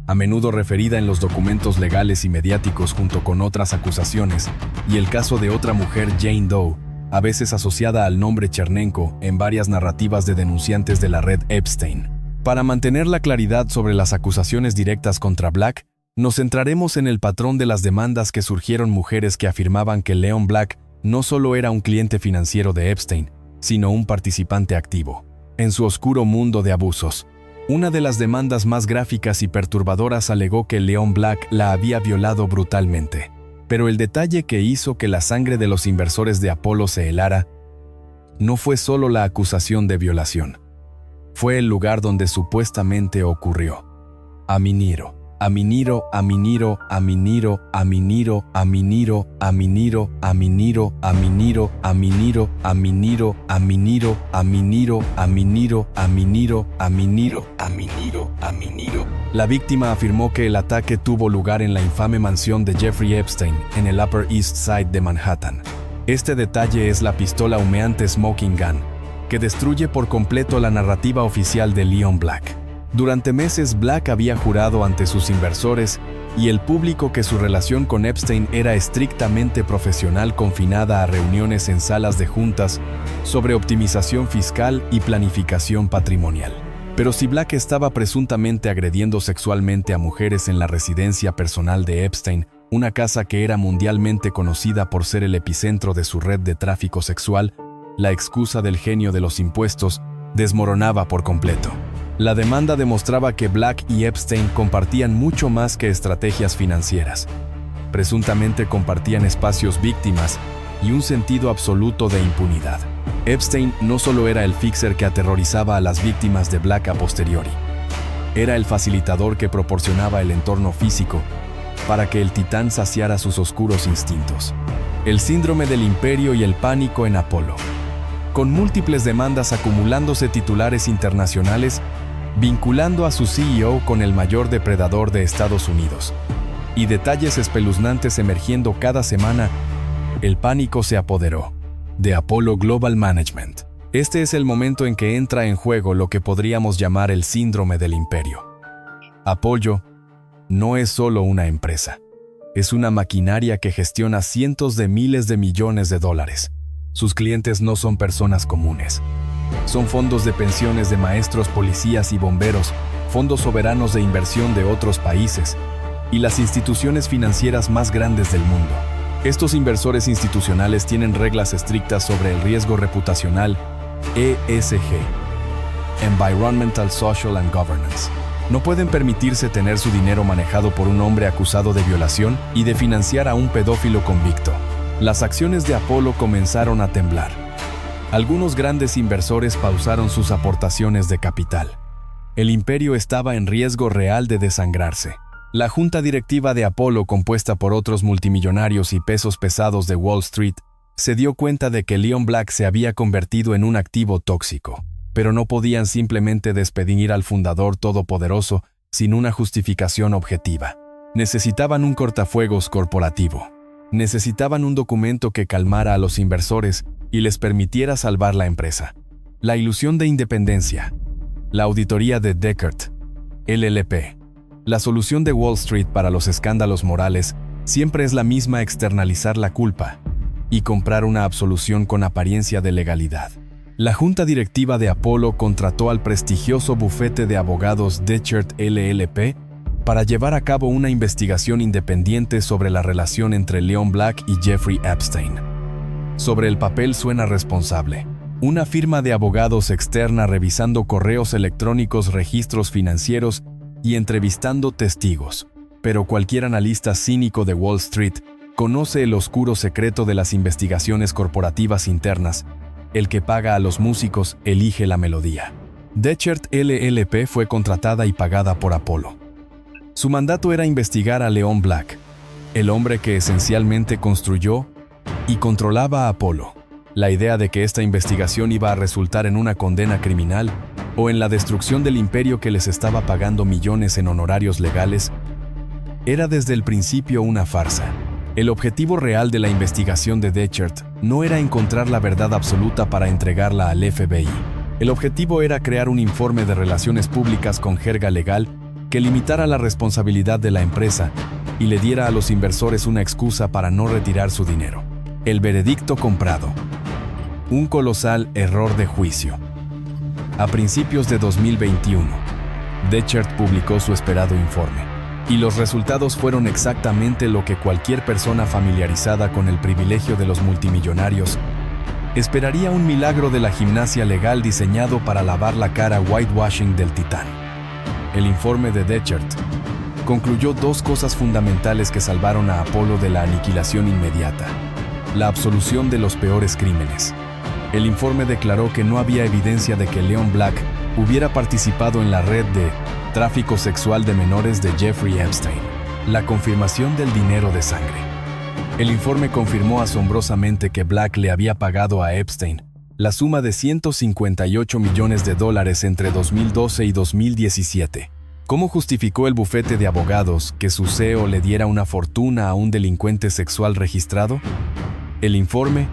a menudo referida en los documentos legales y mediáticos junto con otras acusaciones, y el caso de otra mujer, Jane Doe, a veces asociada al nombre Chernenko en varias narrativas de denunciantes de la red Epstein. Para mantener la claridad sobre las acusaciones directas contra Black, nos centraremos en el patrón de las demandas que surgieron mujeres que afirmaban que Leon Black no solo era un cliente financiero de Epstein, sino un participante activo en su oscuro mundo de abusos. Una de las demandas más gráficas y perturbadoras alegó que Leon Black la había violado brutalmente. Pero el detalle que hizo que la sangre de los inversores de Apollo se helara no fue solo la acusación de violación. Fue el lugar donde supuestamente ocurrió. Aminiro. Aminiro, Aminiro, Aminiro, Aminiro, Aminiro, Aminiro, Aminiro, Aminiro, Aminiro, Aminiro, Aminiro, Aminiro, Aminiro, Aminiro, Aminiro, Aminiro, Aminiro. La víctima afirmó que el ataque tuvo lugar en la infame mansión de Jeffrey Epstein, en el Upper East Side de Manhattan. Este detalle es la pistola humeante Smoking Gun, que destruye por completo la narrativa oficial de Leon Black. Durante meses, Black había jurado ante sus inversores y el público que su relación con Epstein era estrictamente profesional, confinada a reuniones en salas de juntas sobre optimización fiscal y planificación patrimonial. Pero si Black estaba presuntamente agrediendo sexualmente a mujeres en la residencia personal de Epstein, una casa que era mundialmente conocida por ser el epicentro de su red de tráfico sexual, la excusa del genio de los impuestos desmoronaba por completo. La demanda demostraba que Black y Epstein compartían mucho más que estrategias financieras. Presuntamente compartían espacios víctimas y un sentido absoluto de impunidad. Epstein no solo era el fixer que aterrorizaba a las víctimas de Black a posteriori. Era el facilitador que proporcionaba el entorno físico para que el titán saciara sus oscuros instintos. El síndrome del imperio y el pánico en Apollo. Con múltiples demandas acumulándose titulares internacionales, vinculando a su CEO con el mayor depredador de Estados Unidos, y detalles espeluznantes emergiendo cada semana, el pánico se apoderó de Apollo Global Management. Este es el momento en que entra en juego lo que podríamos llamar el síndrome del imperio. Apollo no es solo una empresa, es una maquinaria que gestiona cientos de miles de millones de dólares. Sus clientes no son personas comunes. Son fondos de pensiones de maestros, policías y bomberos, fondos soberanos de inversión de otros países y las instituciones financieras más grandes del mundo. Estos inversores institucionales tienen reglas estrictas sobre el riesgo reputacional, ESG, Environmental, Social and Governance. No pueden permitirse tener su dinero manejado por un hombre acusado de violación y de financiar a un pedófilo convicto. Las acciones de Apollo comenzaron a temblar. Algunos grandes inversores pausaron sus aportaciones de capital. El imperio estaba en riesgo real de desangrarse. La junta directiva de Apollo, compuesta por otros multimillonarios y pesos pesados de Wall Street, se dio cuenta de que Leon Black se había convertido en un activo tóxico, pero no podían simplemente despedir al fundador todopoderoso sin una justificación objetiva. Necesitaban un cortafuegos corporativo. Necesitaban un documento que calmara a los inversores y les permitiera salvar la empresa. La ilusión de independencia. La auditoría de Deckert, LLP. La solución de Wall Street para los escándalos morales siempre es la misma: externalizar la culpa y comprar una absolución con apariencia de legalidad. La junta directiva de Apollo contrató al prestigioso bufete de abogados Deckert LLP para llevar a cabo una investigación independiente sobre la relación entre Leon Black y Jeffrey Epstein. Sobre el papel suena responsable. Una firma de abogados externa revisando correos electrónicos, registros financieros y entrevistando testigos. Pero cualquier analista cínico de Wall Street conoce el oscuro secreto de las investigaciones corporativas internas. El que paga a los músicos elige la melodía. Deckert LLP fue contratada y pagada por Apollo. Su mandato era investigar a Leon Black, el hombre que esencialmente construyó y controlaba a Apollo. La idea de que esta investigación iba a resultar en una condena criminal o en la destrucción del imperio que les estaba pagando millones en honorarios legales era desde el principio una farsa. El objetivo real de la investigación de Dechert no era encontrar la verdad absoluta para entregarla al FBI. El objetivo era crear un informe de relaciones públicas con jerga legal que limitara la responsabilidad de la empresa y le diera a los inversores una excusa para no retirar su dinero. El veredicto comprado. Un colosal error de juicio. A principios de 2021, Dechert publicó su esperado informe, y los resultados fueron exactamente lo que cualquier persona familiarizada con el privilegio de los multimillonarios esperaría: un milagro de la gimnasia legal diseñado para lavar la cara whitewashing del titán. El informe de Dechert concluyó dos cosas fundamentales que salvaron a Apollo de la aniquilación inmediata: la absolución de los peores crímenes. El informe declaró que no había evidencia de que Leon Black hubiera participado en la red de tráfico sexual de menores de Jeffrey Epstein. La confirmación del dinero de sangre. El informe confirmó asombrosamente que Black le había pagado a Epstein la suma de $158 millones entre 2012 y 2017. ¿Cómo justificó el bufete de abogados que su CEO le diera una fortuna a un delincuente sexual registrado? El informe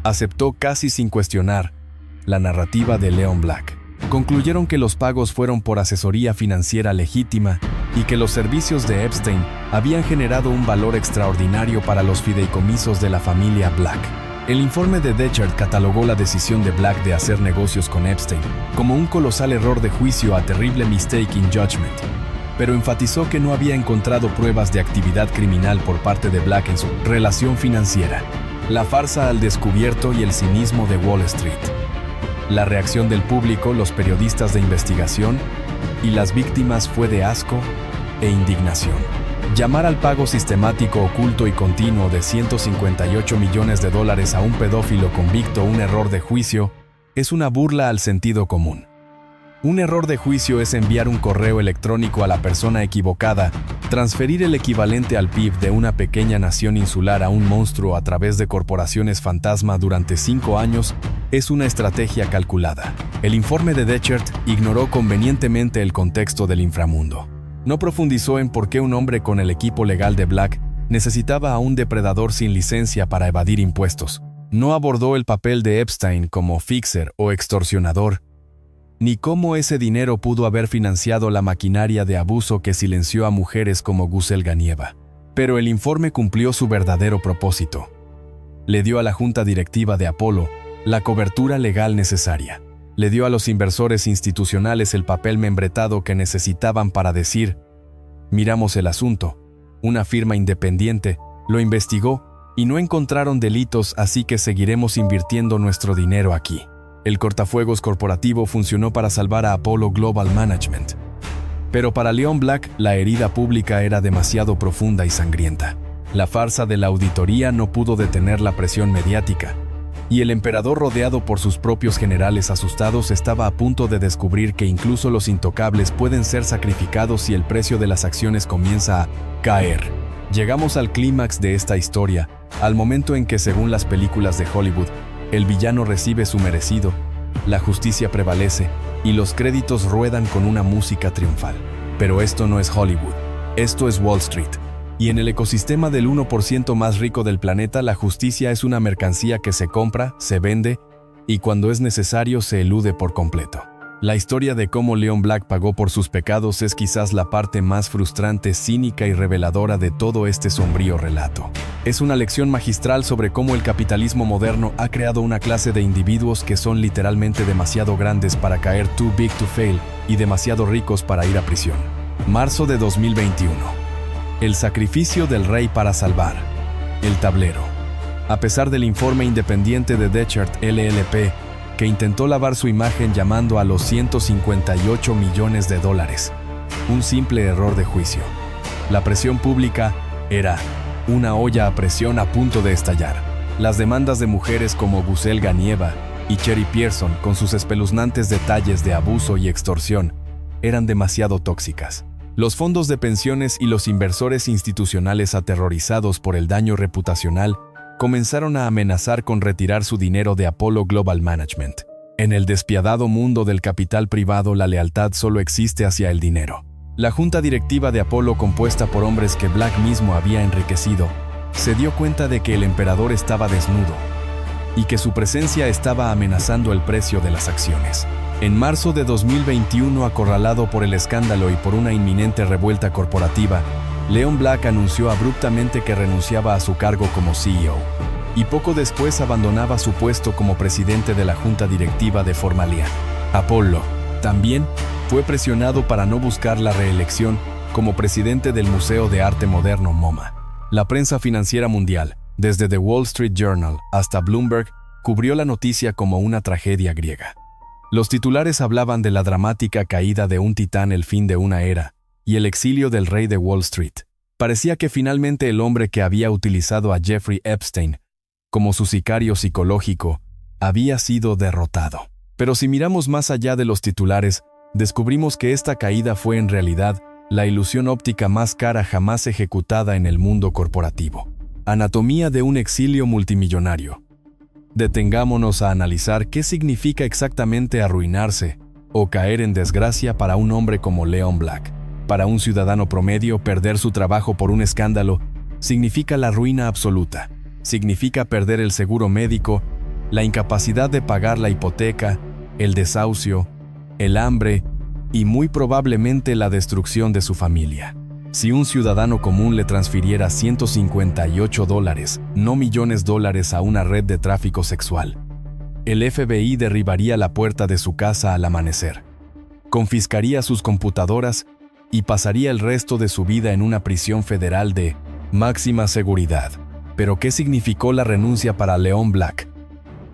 aceptó casi sin cuestionar la narrativa de Leon Black. Concluyeron que los pagos fueron por asesoría financiera legítima y que los servicios de Epstein habían generado un valor extraordinario para los fideicomisos de la familia Black. El informe de Dechert catalogó la decisión de Black de hacer negocios con Epstein como un colosal error de juicio, a terrible mistake in judgment, pero enfatizó que no había encontrado pruebas de actividad criminal por parte de Black en su relación financiera. La farsa al descubierto y el cinismo de Wall Street. La reacción del público, los periodistas de investigación y las víctimas fue de asco e indignación. Llamar al pago sistemático, oculto y continuo de $158 millones a un pedófilo convicto un error de juicio es una burla al sentido común. Un error de juicio es enviar un correo electrónico a la persona equivocada, transferir el equivalente al PIB de una pequeña nación insular a un monstruo a través de corporaciones fantasma durante 5 años es una estrategia calculada. El informe de Dechert ignoró convenientemente el contexto del inframundo. No profundizó en por qué un hombre con el equipo legal de Black necesitaba a un depredador sin licencia para evadir impuestos. No abordó el papel de Epstein como fixer o extorsionador, ni cómo ese dinero pudo haber financiado la maquinaria de abuso que silenció a mujeres como Gusel Ganieva. Pero el informe cumplió su verdadero propósito. Le dio a la junta directiva de Apollo la cobertura legal necesaria. Le dio a los inversores institucionales el papel membretado que necesitaban para decir: miramos el asunto, una firma independiente lo investigó y no encontraron delitos, así que seguiremos invirtiendo nuestro dinero aquí. El cortafuegos corporativo funcionó para salvar a Apollo Global Management. Pero para Leon Black, la herida pública era demasiado profunda y sangrienta. La farsa de la auditoría no pudo detener la presión mediática, y el emperador, rodeado por sus propios generales asustados, estaba a punto de descubrir que incluso los intocables pueden ser sacrificados si el precio de las acciones comienza a caer. Llegamos al clímax de esta historia, al momento en que, según las películas de Hollywood, el villano recibe su merecido, la justicia prevalece y los créditos ruedan con una música triunfal. Pero esto no es Hollywood, esto es Wall Street. Y en el ecosistema del 1% más rico del planeta, la justicia es una mercancía que se compra, se vende y cuando es necesario se elude por completo. La historia de cómo Leon Black pagó por sus pecados es quizás la parte más frustrante, cínica y reveladora de todo este sombrío relato. Es una lección magistral sobre cómo el capitalismo moderno ha creado una clase de individuos que son literalmente demasiado grandes para caer, too big to fail, y demasiado ricos para ir a prisión. Marzo de 2021. El sacrificio del rey para salvar el tablero. A pesar del informe independiente de Dechert LLP, que intentó lavar su imagen llamando a los $158 millones, un simple error de juicio. La presión pública era una olla a presión a punto de estallar. Las demandas de mujeres como Gusel Ganieva y Cherry Pearson, con sus espeluznantes detalles de abuso y extorsión, eran demasiado tóxicas. Los fondos de pensiones y los inversores institucionales, aterrorizados por el daño reputacional, comenzaron a amenazar con retirar su dinero de Apollo Global Management. En el despiadado mundo del capital privado, la lealtad solo existe hacia el dinero. La junta directiva de Apollo, compuesta por hombres que Black mismo había enriquecido, se dio cuenta de que el emperador estaba desnudo y que su presencia estaba amenazando el precio de las acciones. En marzo de 2021, acorralado por el escándalo y por una inminente revuelta corporativa, Leon Black anunció abruptamente que renunciaba a su cargo como CEO, y poco después abandonaba su puesto como presidente de la junta directiva de Formalia. Apollo también fue presionado para no buscar la reelección como presidente del Museo de Arte Moderno MoMA. La prensa financiera mundial, desde The Wall Street Journal hasta Bloomberg, cubrió la noticia como una tragedia griega. Los titulares hablaban de la dramática caída de un titán, el fin de una era, y el exilio del rey de Wall Street. Parecía que finalmente el hombre que había utilizado a Jeffrey Epstein como su sicario psicológico había sido derrotado. Pero si miramos más allá de los titulares, descubrimos que esta caída fue en realidad la ilusión óptica más cara jamás ejecutada en el mundo corporativo. Anatomía de un exilio multimillonario. Detengámonos a analizar qué significa exactamente arruinarse o caer en desgracia para un hombre como Leon Black. Para un ciudadano promedio, perder su trabajo por un escándalo significa la ruina absoluta. Significa perder el seguro médico, la incapacidad de pagar la hipoteca, el desahucio, el hambre y muy probablemente la destrucción de su familia. Si un ciudadano común le transfiriera $158, no millones de dólares, a una red de tráfico sexual, el FBI derribaría la puerta de su casa al amanecer, confiscaría sus computadoras y pasaría el resto de su vida en una prisión federal de máxima seguridad. ¿Pero qué significó la renuncia para Leon Black?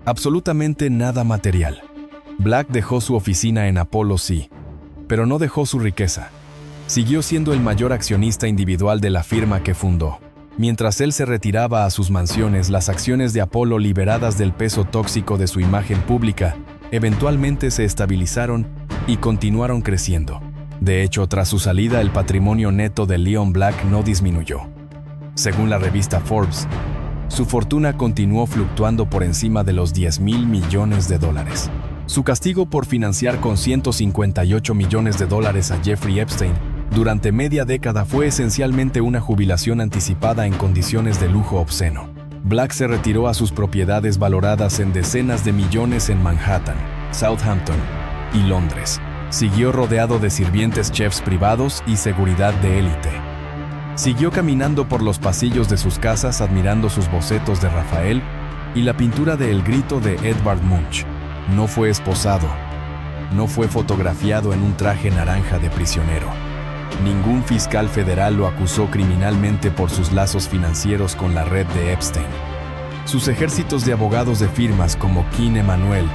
Absolutamente nada material. Black dejó su oficina en Apollo, sí, pero no dejó su riqueza. Siguió siendo el mayor accionista individual de la firma que fundó. Mientras él se retiraba a sus mansiones, las acciones de Apollo, liberadas del peso tóxico de su imagen pública, eventualmente se estabilizaron y continuaron creciendo. De hecho, tras su salida, el patrimonio neto de Leon Black no disminuyó. Según la revista Forbes, su fortuna continuó fluctuando por encima de los $10,000 millones. Su castigo por financiar con $158 millones a Jeffrey Epstein durante media década fue esencialmente una jubilación anticipada en condiciones de lujo obsceno. Black se retiró a sus propiedades valoradas en decenas de millones en Manhattan, Southampton y Londres. Siguió rodeado de sirvientes, chefs privados y seguridad de élite. Siguió caminando por los pasillos de sus casas admirando sus bocetos de Rafael y la pintura de El Grito de Edvard Munch. No fue esposado. No fue fotografiado en un traje naranja de prisionero. Ningún fiscal federal lo acusó criminalmente por sus lazos financieros con la red de Epstein. Sus ejércitos de abogados de firmas como King Emanuel,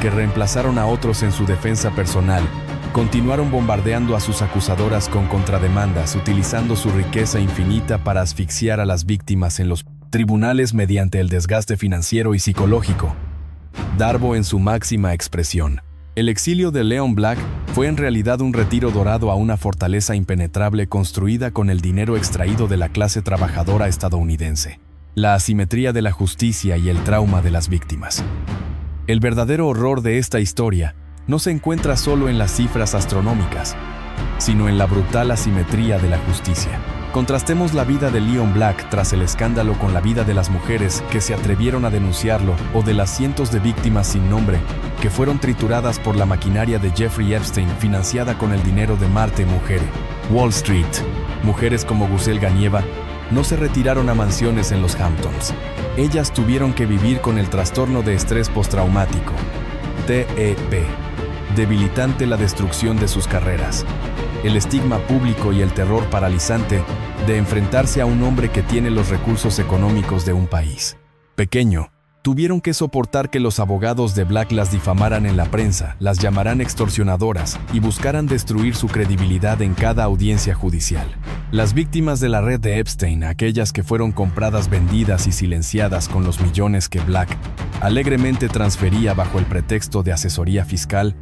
que reemplazaron a otros en su defensa personal, continuaron bombardeando a sus acusadoras con contrademandas, utilizando su riqueza infinita para asfixiar a las víctimas en los tribunales mediante el desgaste financiero y psicológico. Darbo en su máxima expresión. El exilio de Leon Black fue en realidad un retiro dorado a una fortaleza impenetrable construida con el dinero extraído de la clase trabajadora estadounidense. La asimetría de la justicia y el trauma de las víctimas. El verdadero horror de esta historia no se encuentra solo en las cifras astronómicas, sino en la brutal asimetría de la justicia. Contrastemos la vida de Leon Black tras el escándalo con la vida de las mujeres que se atrevieron a denunciarlo o de las cientos de víctimas sin nombre que fueron trituradas por la maquinaria de Jeffrey Epstein financiada con el dinero de Marte Mujeres. Wall Street. Mujeres como Gusel Ganieva no se retiraron a mansiones en los Hamptons. Ellas tuvieron que vivir con el trastorno de estrés postraumático, TEP, debilitante, la destrucción de sus carreras, el estigma público y el terror paralizante de enfrentarse a un hombre que tiene los recursos económicos de un país pequeño. Tuvieron que soportar que los abogados de Black las difamaran en la prensa, las llamaran extorsionadoras y buscaran destruir su credibilidad en cada audiencia judicial. Las víctimas de la red de Epstein, aquellas que fueron compradas, vendidas y silenciadas con los millones que Black alegremente transfería bajo el pretexto de asesoría fiscal,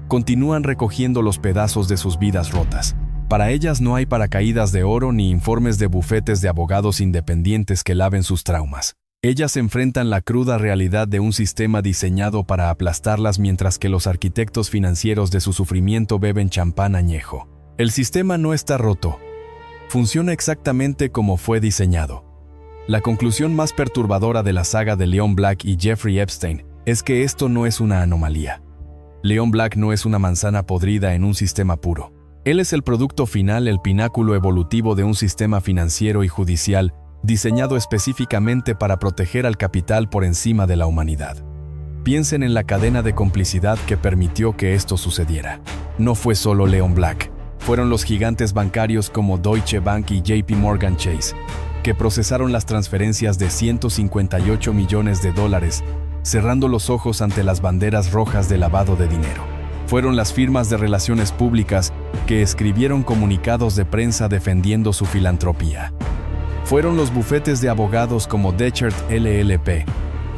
continúan recogiendo los pedazos de sus vidas rotas. Para ellas no hay paracaídas de oro ni informes de bufetes de abogados independientes que laven sus traumas. Ellas enfrentan la cruda realidad de un sistema diseñado para aplastarlas mientras que los arquitectos financieros de su sufrimiento beben champán añejo. El sistema no está roto. Funciona exactamente como fue diseñado. La conclusión más perturbadora de la saga de Leon Black y Jeffrey Epstein es que esto no es una anomalía. Leon Black no es una manzana podrida en un sistema puro. Él es el producto final, el pináculo evolutivo de un sistema financiero y judicial diseñado específicamente para proteger al capital por encima de la humanidad. Piensen en la cadena de complicidad que permitió que esto sucediera. No fue solo Leon Black, fueron los gigantes bancarios como Deutsche Bank y JP Morgan Chase, que procesaron las transferencias de 158 millones de dólares, cerrando los ojos ante las banderas rojas de lavado de dinero. Fueron las firmas de relaciones públicas que escribieron comunicados de prensa defendiendo su filantropía. Fueron los bufetes de abogados como Dechert LLP,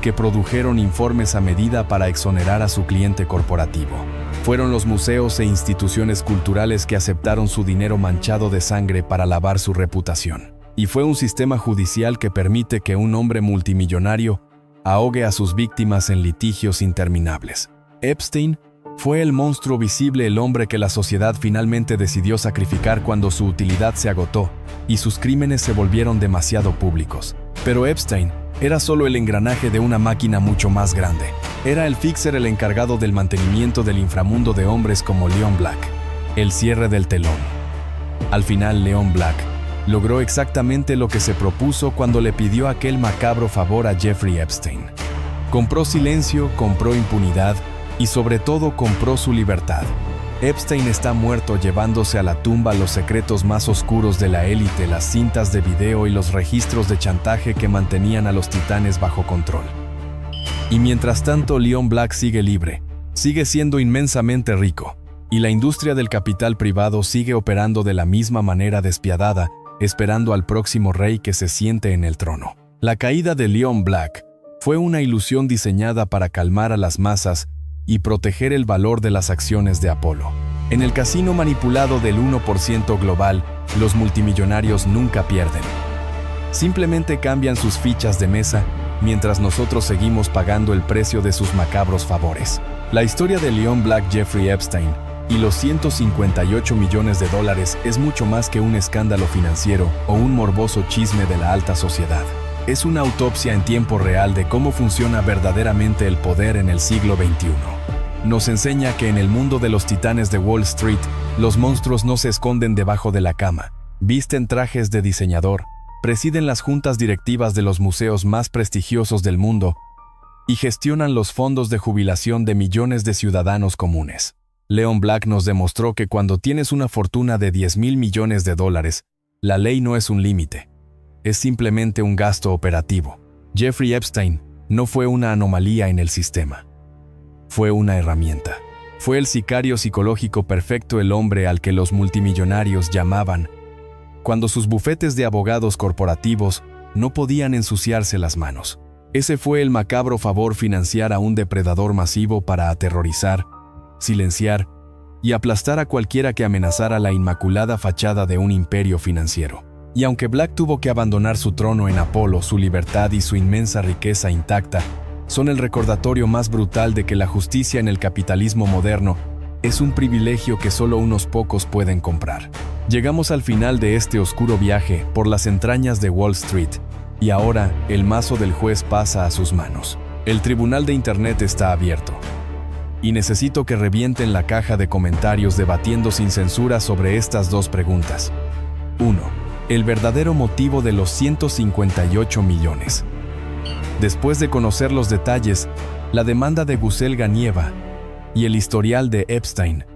que produjeron informes a medida para exonerar a su cliente corporativo. Fueron los museos e instituciones culturales que aceptaron su dinero manchado de sangre para lavar su reputación. Y fue un sistema judicial que permite que un hombre multimillonario ahogue a sus víctimas en litigios interminables. Epstein fue el monstruo visible, el hombre que la sociedad finalmente decidió sacrificar cuando su utilidad se agotó y sus crímenes se volvieron demasiado públicos. Pero Epstein era solo el engranaje de una máquina mucho más grande. Era el fixer, el encargado del mantenimiento del inframundo de hombres como Leon Black, el cierre del telón. Al final, Leon Black logró exactamente lo que se propuso cuando le pidió aquel macabro favor a Jeffrey Epstein. Compró silencio, compró impunidad y sobre todo compró su libertad. Epstein está muerto, llevándose a la tumba los secretos más oscuros de la élite, las cintas de video y los registros de chantaje que mantenían a los titanes bajo control. Y mientras tanto, Leon Black sigue libre, sigue siendo inmensamente rico, y la industria del capital privado sigue operando de la misma manera despiadada, esperando al próximo rey que se siente en el trono. La caída de Leon Black fue una ilusión diseñada para calmar a las masas y proteger el valor de las acciones de Apolo. En el casino manipulado del 1% global, los multimillonarios nunca pierden. Simplemente cambian sus fichas de mesa, mientras nosotros seguimos pagando el precio de sus macabros favores. La historia de Leon Black, Jeffrey Epstein y los 158 millones de dólares es mucho más que un escándalo financiero o un morboso chisme de la alta sociedad. Es una autopsia en tiempo real de cómo funciona verdaderamente el poder en el siglo XXI. Nos enseña que en el mundo de los titanes de Wall Street, los monstruos no se esconden debajo de la cama, visten trajes de diseñador, presiden las juntas directivas de los museos más prestigiosos del mundo y gestionan los fondos de jubilación de millones de ciudadanos comunes. Leon Black nos demostró que cuando tienes una fortuna de 10,000 millones de dólares, la ley no es un límite. Es simplemente un gasto operativo. Jeffrey Epstein no fue una anomalía en el sistema. Fue una herramienta. Fue el sicario psicológico perfecto, el hombre al que los multimillonarios llamaban cuando sus bufetes de abogados corporativos no podían ensuciarse las manos. Ese fue el macabro favor: financiar a un depredador masivo para aterrorizar, silenciar y aplastar a cualquiera que amenazara la inmaculada fachada de un imperio financiero. Y aunque Black tuvo que abandonar su trono en Apolo, su libertad y su inmensa riqueza intacta son el recordatorio más brutal de que la justicia en el capitalismo moderno es un privilegio que solo unos pocos pueden comprar. Llegamos al final de este oscuro viaje por las entrañas de Wall Street, y ahora el mazo del juez pasa a sus manos. El tribunal de Internet está abierto. Y necesito que revienten la caja de comentarios debatiendo sin censura sobre estas dos preguntas. 1. El verdadero motivo de los 158 millones. Después de conocer los detalles, la demanda de Gusel Ganieva y el historial de Epstein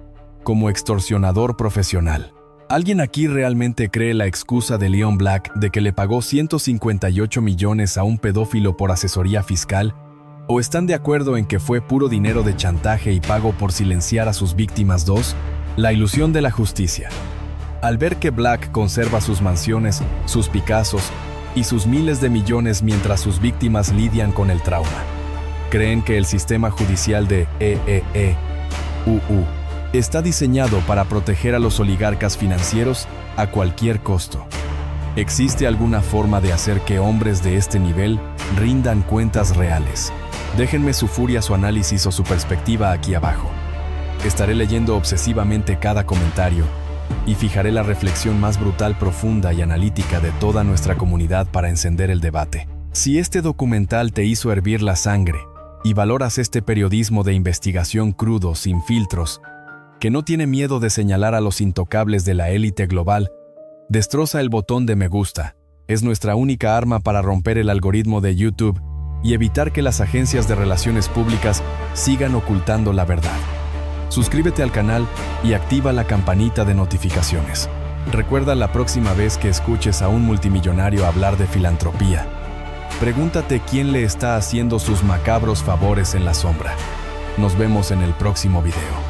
como extorsionador profesional. ¿Alguien aquí realmente cree la excusa de Leon Black de que le pagó 158 millones a un pedófilo por asesoría fiscal? ¿O están de acuerdo en que fue puro dinero de chantaje y pago por silenciar a sus víctimas? 2. La ilusión de la justicia. Al ver que Black conserva sus mansiones, sus Picassos y sus miles de millones mientras sus víctimas lidian con el trauma, creen que el sistema judicial de está diseñado para proteger a los oligarcas financieros a cualquier costo. ¿Existe alguna forma de hacer que hombres de este nivel rindan cuentas reales? Déjenme su furia, su análisis o su perspectiva aquí abajo. Estaré leyendo obsesivamente cada comentario y fijaré la reflexión más brutal, profunda y analítica de toda nuestra comunidad para encender el debate. Si este documental te hizo hervir la sangre y valoras este periodismo de investigación crudo, sin filtros, que no tiene miedo de señalar a los intocables de la élite global, destroza el botón de me gusta. Es nuestra única arma para romper el algoritmo de YouTube y evitar que las agencias de relaciones públicas sigan ocultando la verdad. Suscríbete al canal y activa la campanita de notificaciones. Recuerda la próxima vez que escuches a un multimillonario hablar de filantropía, pregúntate quién le está haciendo sus macabros favores en la sombra. Nos vemos en el próximo video.